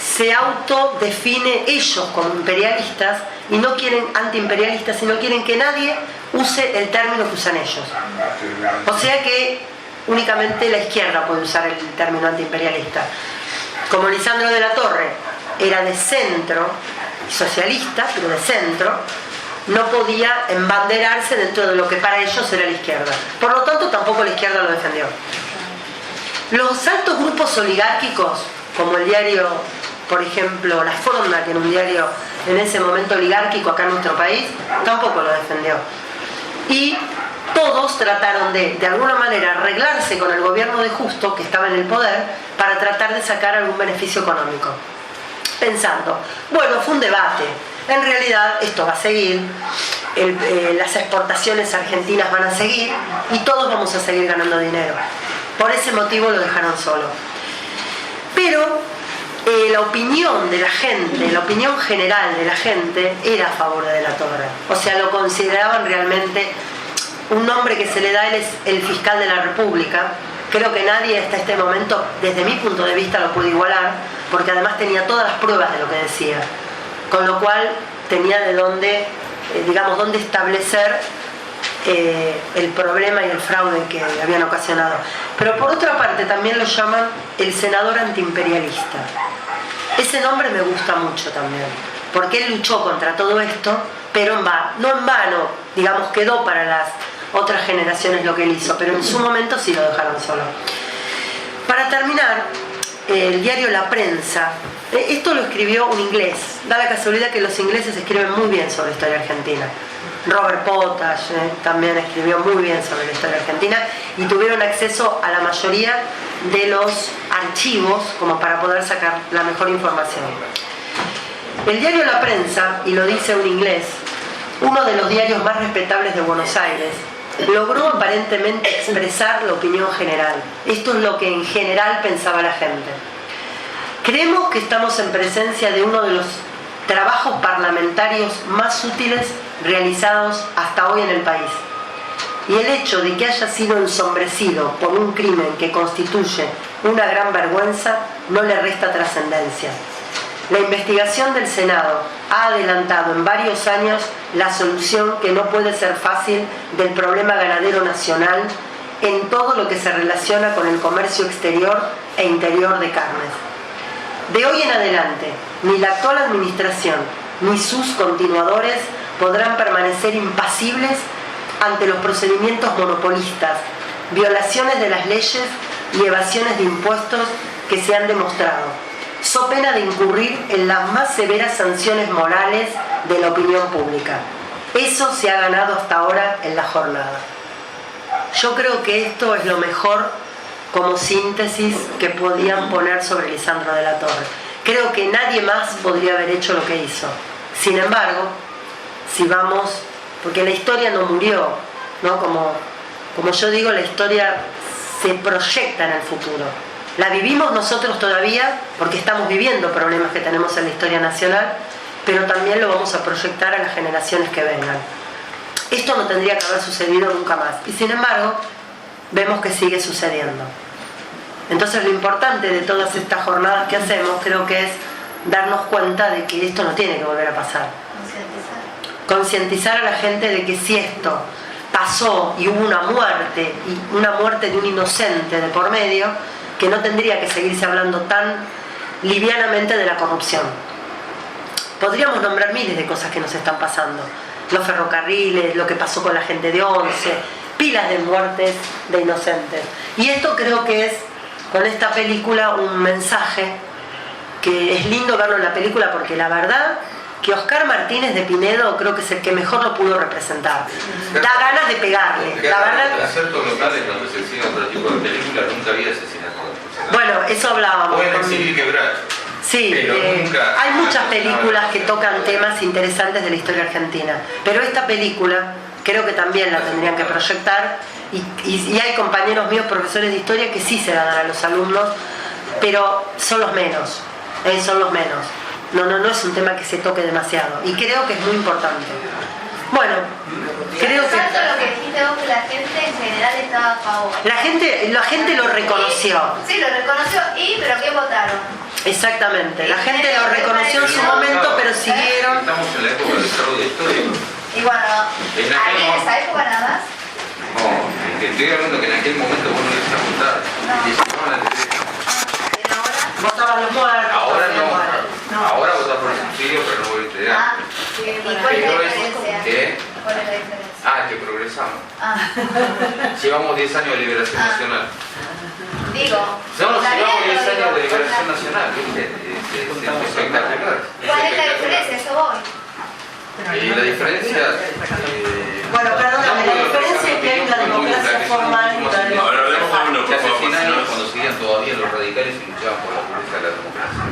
se autodefine ellos como imperialistas y no quieren antiimperialistas, sino quieren que nadie use el término que usan ellos. O sea que únicamente la izquierda puede usar el término antiimperialista. Como Lisandro de la Torre era de centro, socialista, pero de centro, no podía embanderarse dentro de lo que para ellos era la izquierda. Por lo tanto, tampoco la izquierda lo defendió. Los altos grupos oligárquicos, como el diario, por ejemplo, La Fronda, que era un diario en ese momento oligárquico acá en nuestro país, tampoco lo defendió. Y todos trataron de alguna manera, arreglarse con el gobierno de Justo, que estaba en el poder, para tratar de sacar algún beneficio económico. Pensando, bueno, fue un debate, en realidad esto va a seguir, las exportaciones argentinas van a seguir y todos vamos a seguir ganando dinero. Por ese motivo lo dejaron solo. Pero la opinión de la gente, la opinión general de la gente era a favor de la Torre. O sea, lo consideraban realmente un nombre que se le da, él es el fiscal de la República, Creo que nadie hasta este momento, desde mi punto de vista, lo puede igualar, porque además tenía todas las pruebas de lo que decía, con lo cual tenía de dónde, digamos, dónde establecer el problema y el fraude que habían ocasionado. Pero por otra parte también lo llaman el senador antiimperialista. Ese nombre me gusta mucho también, porque él luchó contra todo esto, pero no en vano, digamos, quedó para las otras generaciones lo que él hizo, pero en su momento sí lo dejaron solo. Para terminar, el diario La Prensa, esto lo escribió un inglés, da la casualidad que los ingleses escriben muy bien sobre la historia argentina. Robert Potash también escribió muy bien sobre la historia argentina y tuvieron acceso a la mayoría de los archivos como para poder sacar la mejor información. El diario La Prensa, y lo dice un inglés, uno de los diarios más respetables de Buenos Aires, logró aparentemente expresar la opinión general. Esto es lo que en general pensaba la gente. Creemos que estamos en presencia de uno de los trabajos parlamentarios más útiles realizados hasta hoy en el país. Y el hecho de que haya sido ensombrecido por un crimen que constituye una gran vergüenza no le resta trascendencia. La investigación del Senado ha adelantado en varios años la solución que no puede ser fácil del problema ganadero nacional en todo lo que se relaciona con el comercio exterior e interior de carnes. De hoy en adelante, ni la actual administración ni sus continuadores podrán permanecer impasibles ante los procedimientos monopolistas, violaciones de las leyes y evasiones de impuestos que se han demostrado, so pena de incurrir en las más severas sanciones morales de la opinión pública. Eso se ha ganado hasta ahora en la jornada. Yo creo que esto es lo mejor como síntesis que podían poner sobre Lisandro de la Torre. Creo que nadie más podría haber hecho lo que hizo. Sin embargo, si vamos, porque la historia no murió, ¿no? Como yo digo, la historia se proyecta en el futuro. La vivimos nosotros todavía porque estamos viviendo problemas que tenemos en la historia nacional, pero también lo vamos a proyectar a las generaciones que vengan. Esto no tendría que haber sucedido nunca más, y sin embargo, vemos que sigue sucediendo. Entonces lo importante de todas estas jornadas que hacemos creo que es darnos cuenta de que esto no tiene que volver a pasar. Concientizar a la gente de que si esto pasó y hubo una muerte de un inocente de por medio, que no tendría que seguirse hablando tan livianamente de la corrupción. Podríamos nombrar miles de cosas que nos están pasando. Los ferrocarriles, lo que pasó con la gente de Once, pilas de muertes de inocentes. Y esto creo que es, con esta película, un mensaje que es lindo verlo en la película, porque la verdad que Oscar Martínez de Pinedo creo que es el que mejor lo pudo representar. Da ganas de pegarle. La verdad. En ciertos locales donde se exhiben otro tipo de películas nunca había asesinato. Bueno, eso hablábamos. Pueden exhibir quebracho. Sí, hay muchas películas que tocan temas interesantes de la historia argentina, pero esta película creo que también la tendrían que proyectar, y hay compañeros míos, profesores de historia, que sí se la dan a los alumnos, pero son los menos, son los menos. No es un tema que se toque demasiado, y creo que es muy importante. Bueno, creo que... lo que dijiste vos, que la gente en general estaba a favor. La gente lo reconoció. Sí, lo reconoció, pero ¿qué votaron? Exactamente, la gente lo reconoció en su momento, pero siguieron... Estamos en la época del desarrollo histórico. Y bueno, ¿hay en esa época nada más? No, que estoy hablando que en aquel momento vos no ibas a votar. Y se toman la derecha. Votaban los muertos. Ahora no. Ahora votas por el subsidio, pero no voy a entregar. ¿Y cuál es la diferencia? ¿Qué? ¿Cuál es la diferencia? Que progresamos. Llevamos 10 años de liberación nacional. Digo, Llevamos 10 años de liberación nacional, ¿viste? Es espectacular. ¿Cuál es la diferencia? Eso voy. La diferencia... Bueno, perdóname, la diferencia es que hay una democracia formal y una democracia hace 100 años, cuando seguían todavía los radicales y luchaban por la pureza de la democracia.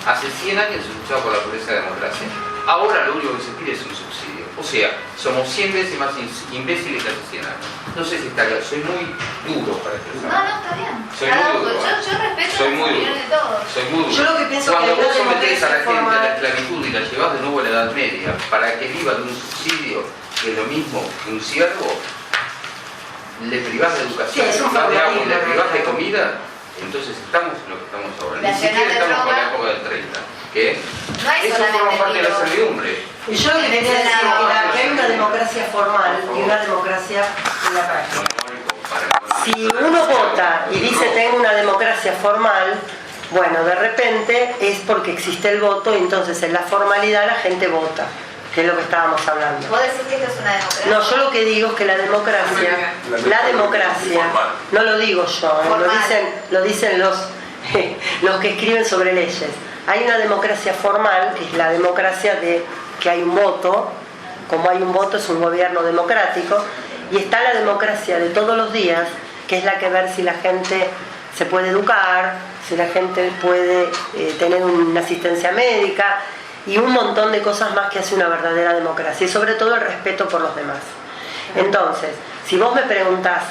Hace 100 años se luchaba por la pureza de la democracia. Ahora lo único que se pide es un subsidio. O sea, somos 100 veces más imbéciles que hace 100 años. No sé si está claro, soy muy duro para expresar. No, está bien. Soy muy duro. Yo respeto soy la muy opinión duro. de todos. Soy muy duro. Yo lo que pienso cuando que vos sometés a la gente formal... a la esclavitud y la llevás de nuevo a la Edad Media para que viva de un subsidio, que es lo mismo que un siervo, le privás de educación, Sí, es le un privás de agua, formalismo, le privás de ¿no? comida, entonces estamos en lo que estamos ahora. La Ni siquiera Nacional de estamos con la Roma. época del 30. ¿Qué? No hay Eso forma solamente parte de la libros. servidumbre. Y yo lo que quería decir era que hay una democracia formal y una democracia en la práctica. Si uno vota y dice tengo una democracia formal, bueno, de repente es porque existe el voto y entonces en la formalidad la gente vota, que es lo que estábamos hablando. ¿Vos decís que esto es una democracia? No, yo lo que digo es que la democracia, no lo digo yo, lo dicen los que escriben sobre leyes. Hay una democracia formal, que es la democracia de que hay un voto, como hay un voto es un gobierno democrático, y está la democracia de todos los días, que es la que ver si la gente se puede educar, si la gente puede tener una asistencia médica y un montón de cosas más que hace una verdadera democracia, y sobre todo el respeto por los demás. Entonces, si vos me preguntás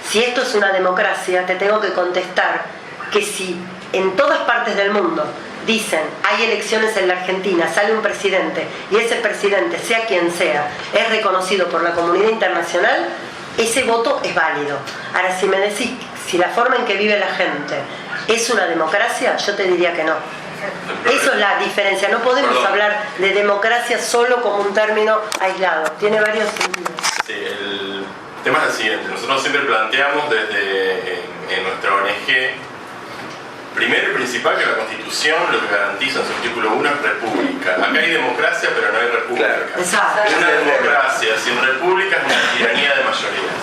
si esto es una democracia, te tengo que contestar que si en todas partes del mundo dicen hay elecciones en la Argentina, sale un presidente y ese presidente, sea quien sea, es reconocido por la comunidad internacional, ese voto es válido. Ahora, si me decís si la forma en que vive la gente es una democracia, yo te diría que no. Eso es la diferencia. No podemos hablar de democracia solo como un término aislado. Tiene varios sentidos. Sí, el tema es el siguiente. Nosotros siempre planteamos desde en nuestra ONG, primero y principal, que la Constitución lo que garantiza en su artículo 1 es república. Acá hay democracia, pero no hay república. Exacto. Una democracia sin república es una tiranía de mayorías.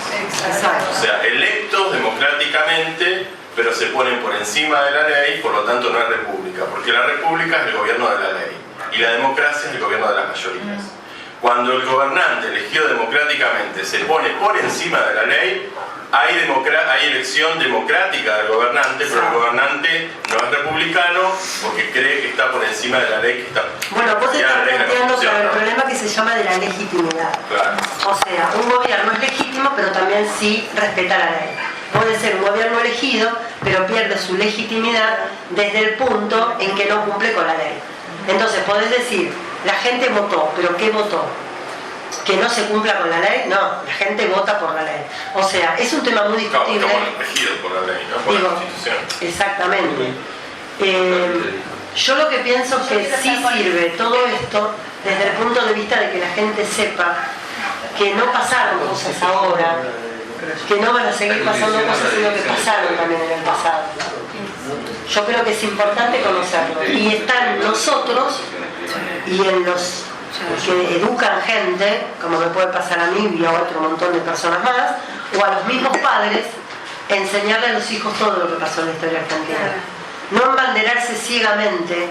Exacto. O sea, electos democráticamente, pero se ponen por encima de la ley, por lo tanto no es república, porque la república es el gobierno de la ley y la democracia es el gobierno de las mayorías. Cuando el gobernante elegido democráticamente se pone por encima de la ley, hay elección democrática del gobernante, pero el gobernante no es republicano porque cree que está por encima de la ley que está. Bueno, vos estás planteando para el problema que se llama de la legitimidad. Claro. O sea, un gobierno es legítimo, pero también sí respeta la ley. Puede ser un gobierno elegido, pero pierde su legitimidad desde el punto en que no cumple con la ley. Entonces podés decir, la gente votó, pero ¿qué votó? ¿Que no se cumpla con la ley? No, la gente vota por la ley. O sea, es un tema muy discutible. Estamos elegidos por la ley, ¿no? Por la Constitución. Exactamente. Yo lo que pienso es que sí sirve todo esto desde el punto de vista de que la gente sepa que no pasaron cosas ahora, que no van a seguir pasando cosas, sino que pasaron también en el pasado. Yo creo que es importante conocerlo. Y está en nosotros y en los que educan gente, como me puede pasar a mí y a otro montón de personas más, o a los mismos padres, enseñarle a los hijos todo lo que pasó en la historia argentina. No embanderarse ciegamente,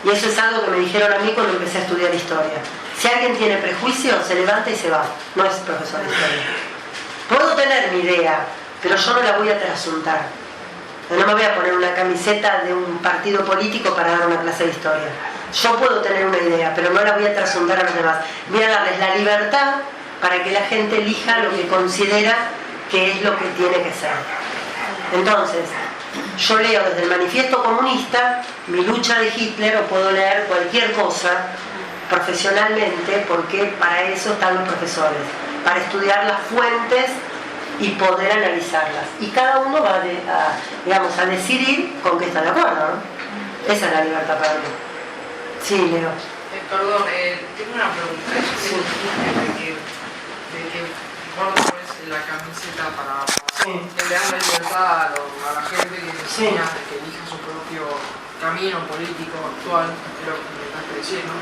y eso es algo que me dijeron a mí cuando empecé a estudiar historia. Si alguien tiene prejuicio, se levanta y se va. No es profesor de historia. Puedo tener mi idea, pero yo no la voy a trasuntar. No me voy a poner una camiseta de un partido político para dar una clase de historia. Yo puedo tener una idea, pero no la voy a trasuntar a los demás. Voy a darles la libertad para que la gente elija lo que considera que es lo que tiene que ser. Entonces, yo leo desde el Manifiesto Comunista mi lucha de Hitler, o puedo leer cualquier cosa profesionalmente, porque para eso están los profesores, para estudiar las fuentes y poder analizarlas. Y cada uno va a decidir con qué está de acuerdo, ¿no? Esa es la libertad para mí. Sí, Leo. Perdón, tengo una pregunta. Sí. De que vos pones la camiseta para que le das la libertad a la gente que enseña que elija su propio camino político actual, creo que me estás diciendo.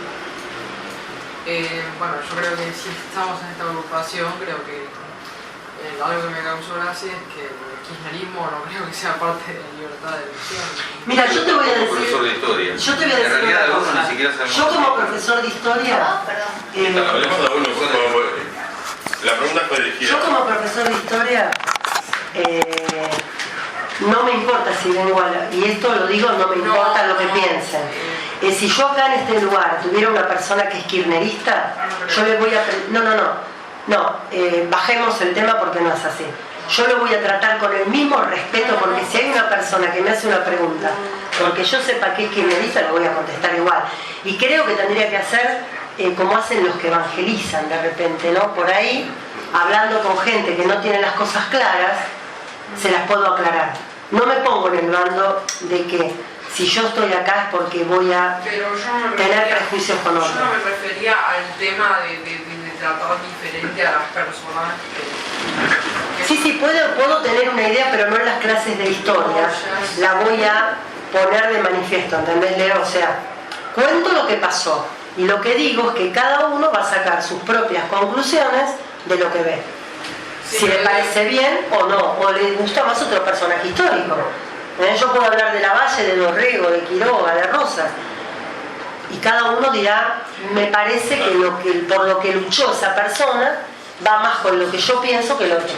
Bueno, yo creo que si estamos en esta agrupación, creo que algo que me causó gracia es que el kirchnerismo no creo que sea parte de la libertad de elección. Mira, yo te voy a decir. Profesor de historia. Yo te voy a decir una cosa. Yo como profesor de historia. Hablemos de uno, por favor. La pregunta fue dirigida. Yo como profesor de historia no me importa si vengo y esto lo digo, no me importa lo que piensen. Si yo acá en este lugar tuviera una persona que es kirchnerista, yo le voy a... No, bajemos el tema porque no es así. Yo lo voy a tratar con el mismo respeto, porque si hay una persona que me hace una pregunta, porque yo sepa que es kirchnerista, lo voy a contestar igual. Y creo que tendría que hacer como hacen los que evangelizan de repente, ¿no? Por ahí hablando con gente que no tiene las cosas claras, se las puedo aclarar. No me pongo en el bando de que si yo estoy acá es porque voy a tener prejuicios con otros. Yo no me refería al tema de tratar diferente a las personas Sí, puedo tener una idea, pero no en las clases de historia. La voy a poner de manifiesto, ¿entendés, Leo? O sea, cuento lo que pasó y lo que digo es que cada uno va a sacar sus propias conclusiones de lo que ve. Si le parece bien o no, o le gusta más otro personaje histórico. Yo puedo hablar de Lavalle, de Dorrego, de Quiroga, de Rosas, y cada uno dirá, me parece que por lo que luchó esa persona va más con lo que yo pienso que el otro.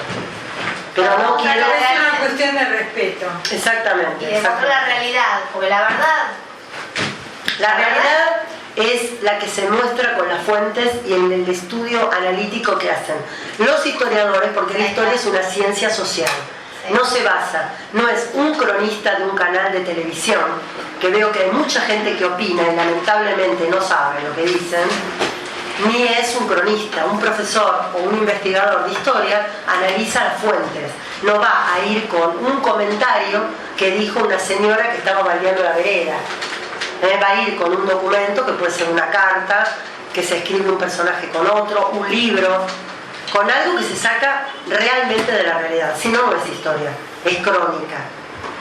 Pero no quiero... Es una cuestión de respeto. Exactamente. Y demostrar la realidad, porque la verdad... La realidad es la que se muestra con las fuentes y en el estudio analítico que hacen los historiadores, porque la historia es una ciencia social. No se basa, no es un cronista de un canal de televisión, que veo que hay mucha gente que opina y lamentablemente no sabe lo que dicen, ni es un cronista, un profesor o un investigador de historia analiza las fuentes. No va a ir con un comentario que dijo una señora que estaba baldeando la vereda. Va a ir con un documento que puede ser una carta, que se escribe un personaje con otro, un libro, con algo que se saca realmente de la realidad. Si no, no es historia, es crónica.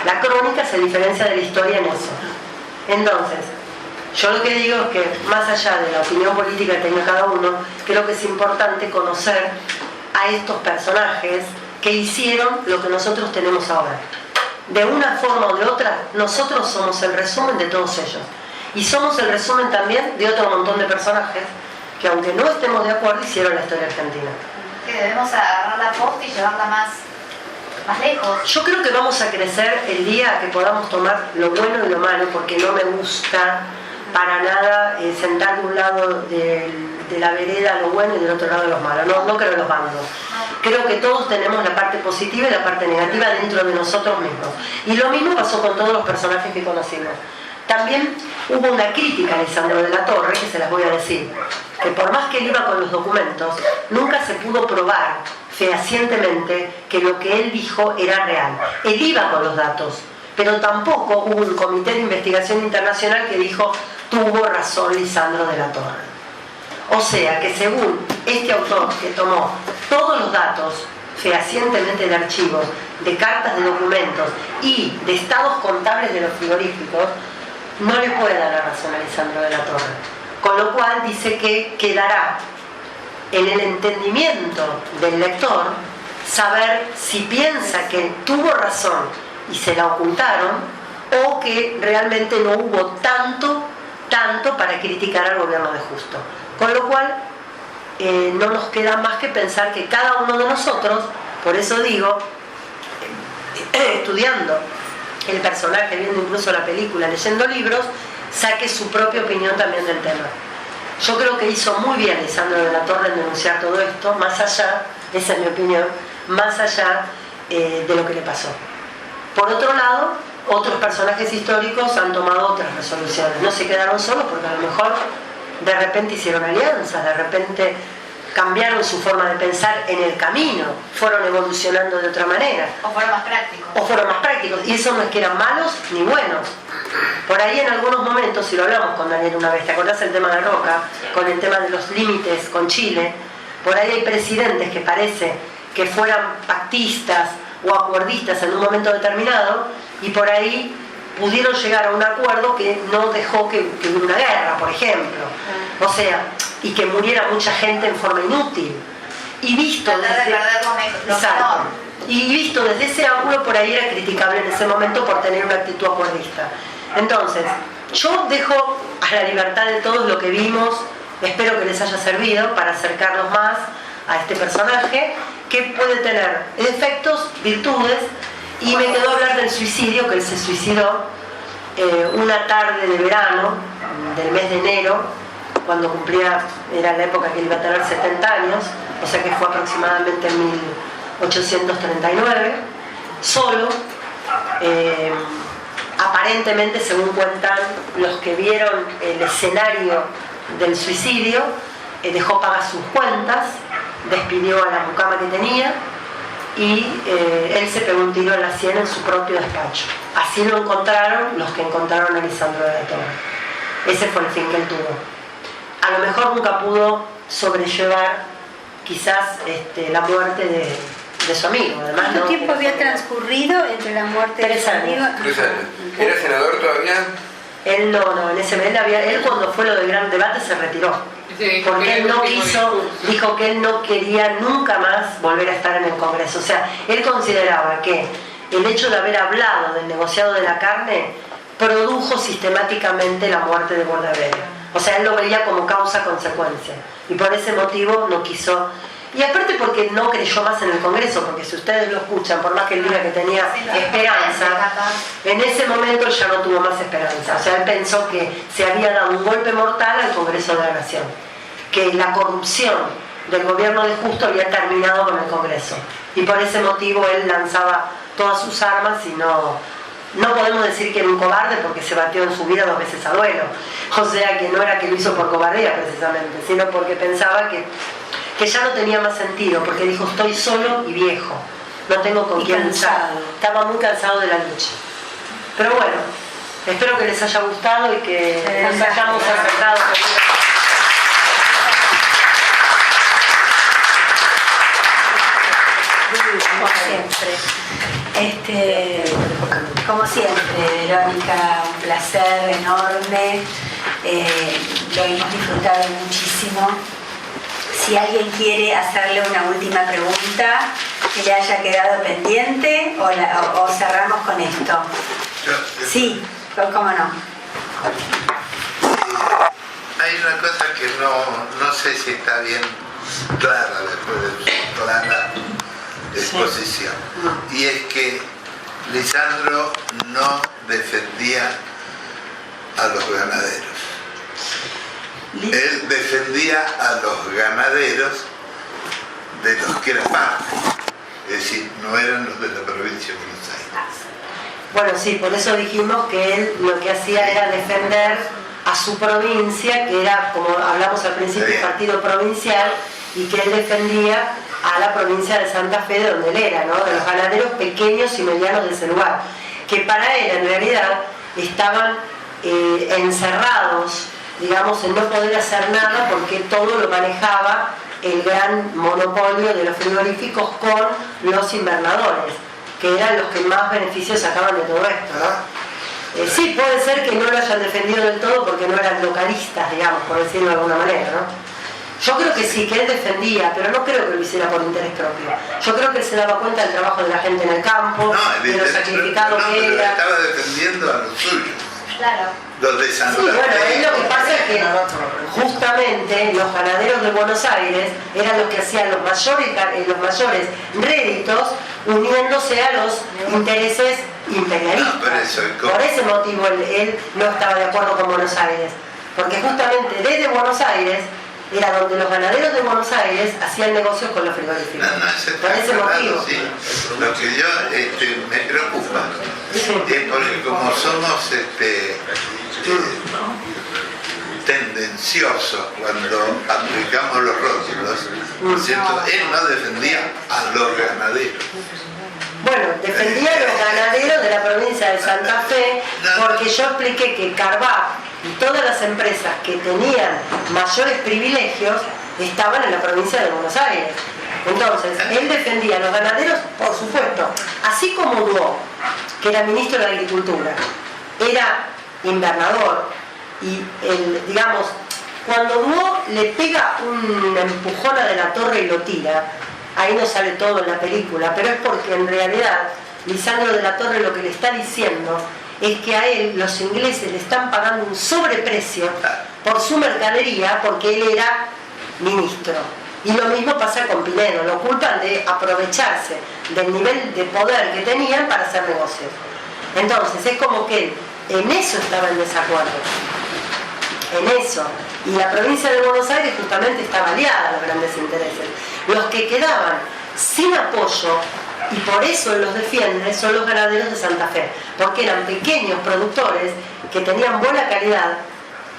La crónica se diferencia de la historia en eso. Entonces, yo lo que digo es que más allá de la opinión política que tenga cada uno, creo que es importante conocer a estos personajes que hicieron lo que nosotros tenemos ahora. De una forma o de otra, nosotros somos el resumen de todos ellos. Y somos el resumen también de otro montón de personajes que, aunque no estemos de acuerdo, hicieron la historia argentina. Que debemos agarrar la posta y llevarla más lejos. Yo creo que vamos a crecer el día que podamos tomar lo bueno y lo malo, porque no me gusta para nada sentar de un lado de la vereda lo bueno y del otro lado los malos. No creo en los bandos. Creo que todos tenemos la parte positiva y la parte negativa dentro de nosotros mismos. Y lo mismo pasó con todos los personajes que conocimos. También hubo una crítica a Lisandro de la Torre, que se las voy a decir, que por más que él iba con los documentos, nunca se pudo probar fehacientemente que lo que él dijo era real. Él iba con los datos, pero tampoco hubo un comité de investigación internacional que dijo tuvo razón Lisandro de la Torre. O sea que según este autor que tomó todos los datos fehacientemente de archivos, de cartas de documentos y de estados contables de los frigoríficos, no le puede dar la razón a Lisandro de la Torre. Con lo cual dice que quedará en el entendimiento del lector saber si piensa que tuvo razón y se la ocultaron, o que realmente no hubo tanto para criticar al gobierno de Justo. Con lo cual no nos queda más que pensar que cada uno de nosotros, por eso digo, estudiando el personaje, viendo incluso la película, leyendo libros, saque su propia opinión también del tema. Yo creo que hizo muy bien Lisandro de la Torre en denunciar todo esto, más allá, esa es mi opinión, más allá de lo que le pasó. Por otro lado, otros personajes históricos han tomado otras resoluciones, no se quedaron solos porque a lo mejor de repente hicieron alianzas, de repente cambiaron su forma de pensar en el camino, fueron evolucionando de otra manera. O fueron más prácticos. O fueron más prácticos, y eso no es que eran malos ni buenos. Por ahí en algunos momentos, si lo hablamos con Daniel una vez, ¿te acordás el tema de Roca? Con el tema de los límites con Chile, por ahí hay presidentes que parece que fueran pactistas o acuerdistas en un momento determinado, y por ahí pudieron llegar a un acuerdo que no dejó que hubiera una guerra, por ejemplo. O sea, y que muriera mucha gente en forma inútil. Y visto desde ese ángulo, por ahí era criticable en ese momento por tener una actitud acuerdista. Entonces, yo dejo a la libertad de todos lo que vimos, espero que les haya servido para acercarnos más a este personaje, que puede tener defectos, virtudes, y me quedó hablar del suicidio, que él se suicidó una tarde de verano del mes de enero, cuando cumplía, era la época que él iba a tener 70 años, o sea que fue aproximadamente en 1839, solo, aparentemente, según cuentan los que vieron el escenario del suicidio, dejó pagar sus cuentas, despidió a la mucama que tenía y él se pegó un tiro en la sien en su propio despacho. Así lo encontraron los que encontraron a Lisandro de la Torre. Ese fue el fin que él tuvo. A lo mejor nunca pudo sobrellevar quizás la muerte de su amigo. Además, ¿Cuánto tiempo había transcurrido entre la muerte de su amigo? 3 años. ¿Era senador todavía? Él no, en ese momento él cuando fue lo del gran debate se retiró. Porque él no quiso, dijo que él no quería nunca más volver a estar en el Congreso. O sea, él consideraba que el hecho de haber hablado del negociado de la carne produjo sistemáticamente la muerte de Bordaberry. O sea, él lo veía como causa-consecuencia. Y por ese motivo no quiso. Y aparte porque no creyó más en el Congreso, porque si ustedes lo escuchan, por más que él diga que tenía esperanza, en ese momento él ya no tuvo más esperanza. O sea, él pensó que se había dado un golpe mortal al Congreso de la Nación, que la corrupción del gobierno de Justo había terminado con el Congreso. Y por ese motivo él lanzaba todas sus armas y no podemos decir que era un cobarde porque se batió en su vida 2 veces a duelo. O sea, que no era que lo hizo por cobardía precisamente, sino porque pensaba que ya no tenía más sentido, porque dijo, estoy solo y viejo, no tengo con quién luchar. Estaba muy cansado de la lucha. Pero bueno, espero que les haya gustado y que nos hayamos acercado. Como siempre, Verónica, un placer enorme, lo hemos disfrutado muchísimo. Si alguien quiere hacerle una última pregunta que le haya quedado pendiente o cerramos con esto. Sí, cómo no. Hay una cosa que no sé si está bien clara después de su clara exposición, y es que Lisandro no defendía a los ganaderos. Él defendía a los ganaderos de los que era parte, es decir, no eran los de la provincia de Buenos Aires. Bueno, sí, por eso dijimos que él lo que hacía era defender a su provincia, que era, como hablamos al principio, el partido provincial, y que él defendía a la provincia de Santa Fe, de donde él era, ¿no? De los ganaderos pequeños y medianos de ese lugar, que para él en realidad estaban encerrados, digamos, en no poder hacer nada porque todo lo manejaba el gran monopolio de los frigoríficos con los invernadores, que eran los que más beneficios sacaban de todo esto, ¿no? Sí, puede ser que no lo hayan defendido del todo porque no eran localistas, digamos, por decirlo de alguna manera, ¿no? Yo creo que sí, que él defendía, pero no creo que lo hiciera por interés propio. Yo creo que él se daba cuenta del trabajo de la gente en el campo, de lo sacrificado que era. Estaba defendiendo a los suyos. Claro. Los de Santa Fe. Sí, bueno, es lo que pasa es que justamente los ganaderos de Buenos Aires eran los que hacían los mayores réditos uniéndose a los intereses imperialistas. Por ese motivo él no estaba de acuerdo con Buenos Aires, porque justamente desde Buenos Aires era donde los ganaderos de Buenos Aires hacían negocios con los frigoríficos. Por ese motivo. Sí. Lo que yo me preocupa es porque como somos tendenciosos cuando aplicamos los rótulos, ¿cierto? Él no defendía a los ganaderos. Bueno, defendía a los ganaderos de la provincia de Santa Fe, porque yo expliqué que Carvac y todas las empresas que tenían mayores privilegios estaban en la provincia de Buenos Aires. Entonces, él defendía a los ganaderos, por supuesto, así como Duó, que era ministro de Agricultura, era invernador, y digamos, cuando Duó le pega un empujón a De la Torre y lo tira, ahí no sale todo en la película, pero es porque en realidad Lisandro de la Torre lo que le está diciendo es que a él los ingleses le están pagando un sobreprecio por su mercadería porque él era ministro. Y lo mismo pasa con Pinedo, lo culpan de aprovecharse del nivel de poder que tenían para hacer negocios. Entonces es como que él en eso estaba en desacuerdo, en eso. Y la provincia de Buenos Aires justamente estaba aliada a los grandes intereses. Los que quedaban sin apoyo, y por eso él los defiende, son los ganaderos de Santa Fe, porque eran pequeños productores que tenían buena calidad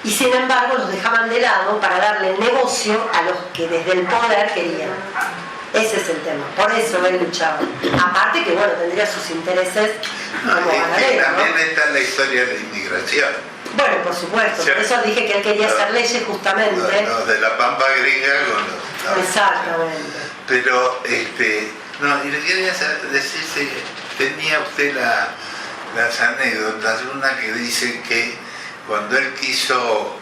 y sin embargo los dejaban de lado para darle el negocio a los que desde el poder querían. Ese es el tema, por eso él luchaba. Aparte que, bueno, tendría sus intereses como ganadero, también ¿no? está la historia de la inmigración. Bueno, por supuesto, por eso dije que él quería hacer leyes justamente. Los de la pampa gringa con los... Exactamente. Pero, no, y le quería decir si tenía usted las anécdotas, una que dice que cuando él quiso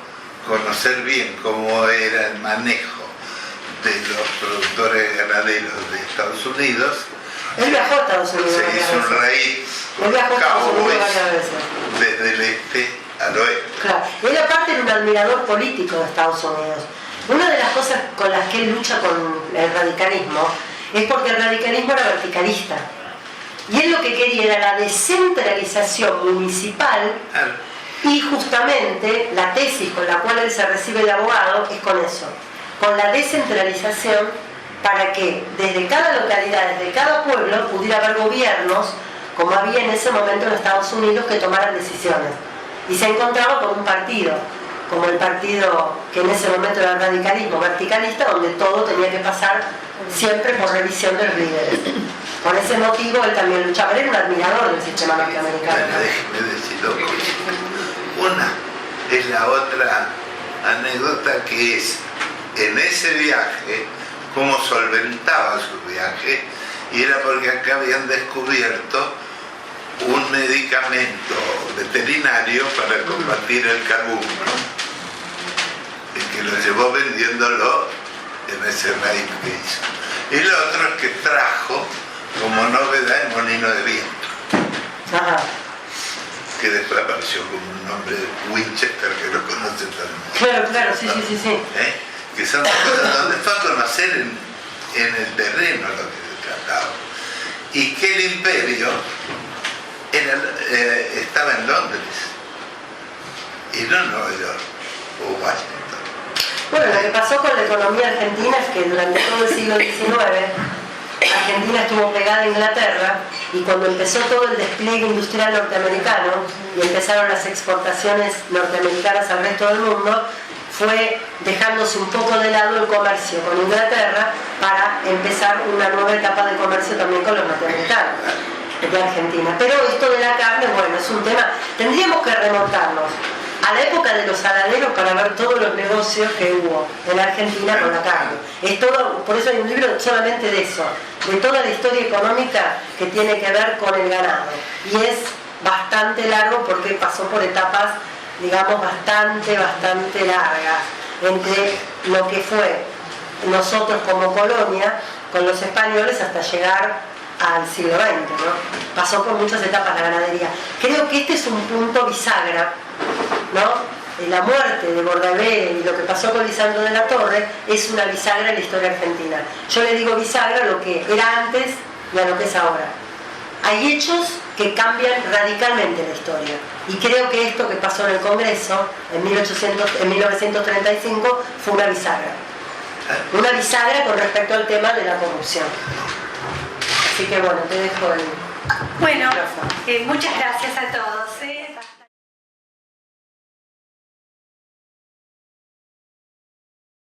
conocer bien cómo era el manejo de los productores ganaderos de Estados Unidos, él viajó a Estados Unidos. Se hizo un raíz desde el este al oeste. Claro, él aparte era un admirador político de Estados Unidos. Una de las cosas con las que él lucha con el radicalismo es porque el radicalismo era verticalista. Y él lo que quería era la descentralización municipal. Y justamente la tesis con la cual él se recibe de abogado es con eso, con la descentralización, para que desde cada localidad, desde cada pueblo, pudiera haber gobiernos, como había en ese momento en Estados Unidos, que tomaran decisiones. Y se encontraba con un partido, como el partido que en ese momento era el radicalismo verticalista, donde todo tenía que pasar siempre por revisión de los líderes. Por ese motivo él también luchaba, él era un admirador del sistema norteamericano. Déjeme decir dos cosas. Una es la otra anécdota, que es en ese viaje cómo solventaba su viaje, y era porque acá habían descubierto un medicamento veterinario para combatir el carbón, y que lo llevó vendiéndolo en ese raíz que hizo. Y lo otro es que trajo como novedad el molino de viento. Ajá. Que después apareció como un nombre de Winchester, que lo conoce también. Claro, sí. Que son cosas donde fue a conocer en el terreno lo que se trataba. Y que el imperio estaba en Londres y no en Nueva York o Washington. Bueno, lo que pasó con la economía argentina es que durante todo el siglo XIX Argentina estuvo pegada a Inglaterra, y cuando empezó todo el despliegue industrial norteamericano y empezaron las exportaciones norteamericanas al resto del mundo, fue dejándose un poco de lado el comercio con Inglaterra para empezar una nueva etapa de comercio también con los norteamericanos de Argentina. Pero esto de la carne, bueno, es un tema, tendríamos que remontarnos a la época de los saladeros para ver todos los negocios que hubo en Argentina con la carne. Es todo, por eso hay un libro solamente de eso, de toda la historia económica que tiene que ver con el ganado. Y es bastante largo porque pasó por etapas, digamos, bastante largas, entre lo que fue nosotros como colonia con los españoles hasta llegar al siglo XX, ¿no? Pasó por muchas etapas la ganadería. Creo que este es un punto bisagra, ¿no? La muerte de Bordaberry y lo que pasó con Lisandro de la Torre es una bisagra en la historia argentina. Yo le digo bisagra a lo que era antes y a lo que es ahora. Hay hechos que cambian radicalmente la historia, y creo que esto que pasó en el Congreso en 1935 fue una bisagra con respecto al tema de la corrupción. Así que bueno, te dejo el... Bueno, muchas gracias a todos.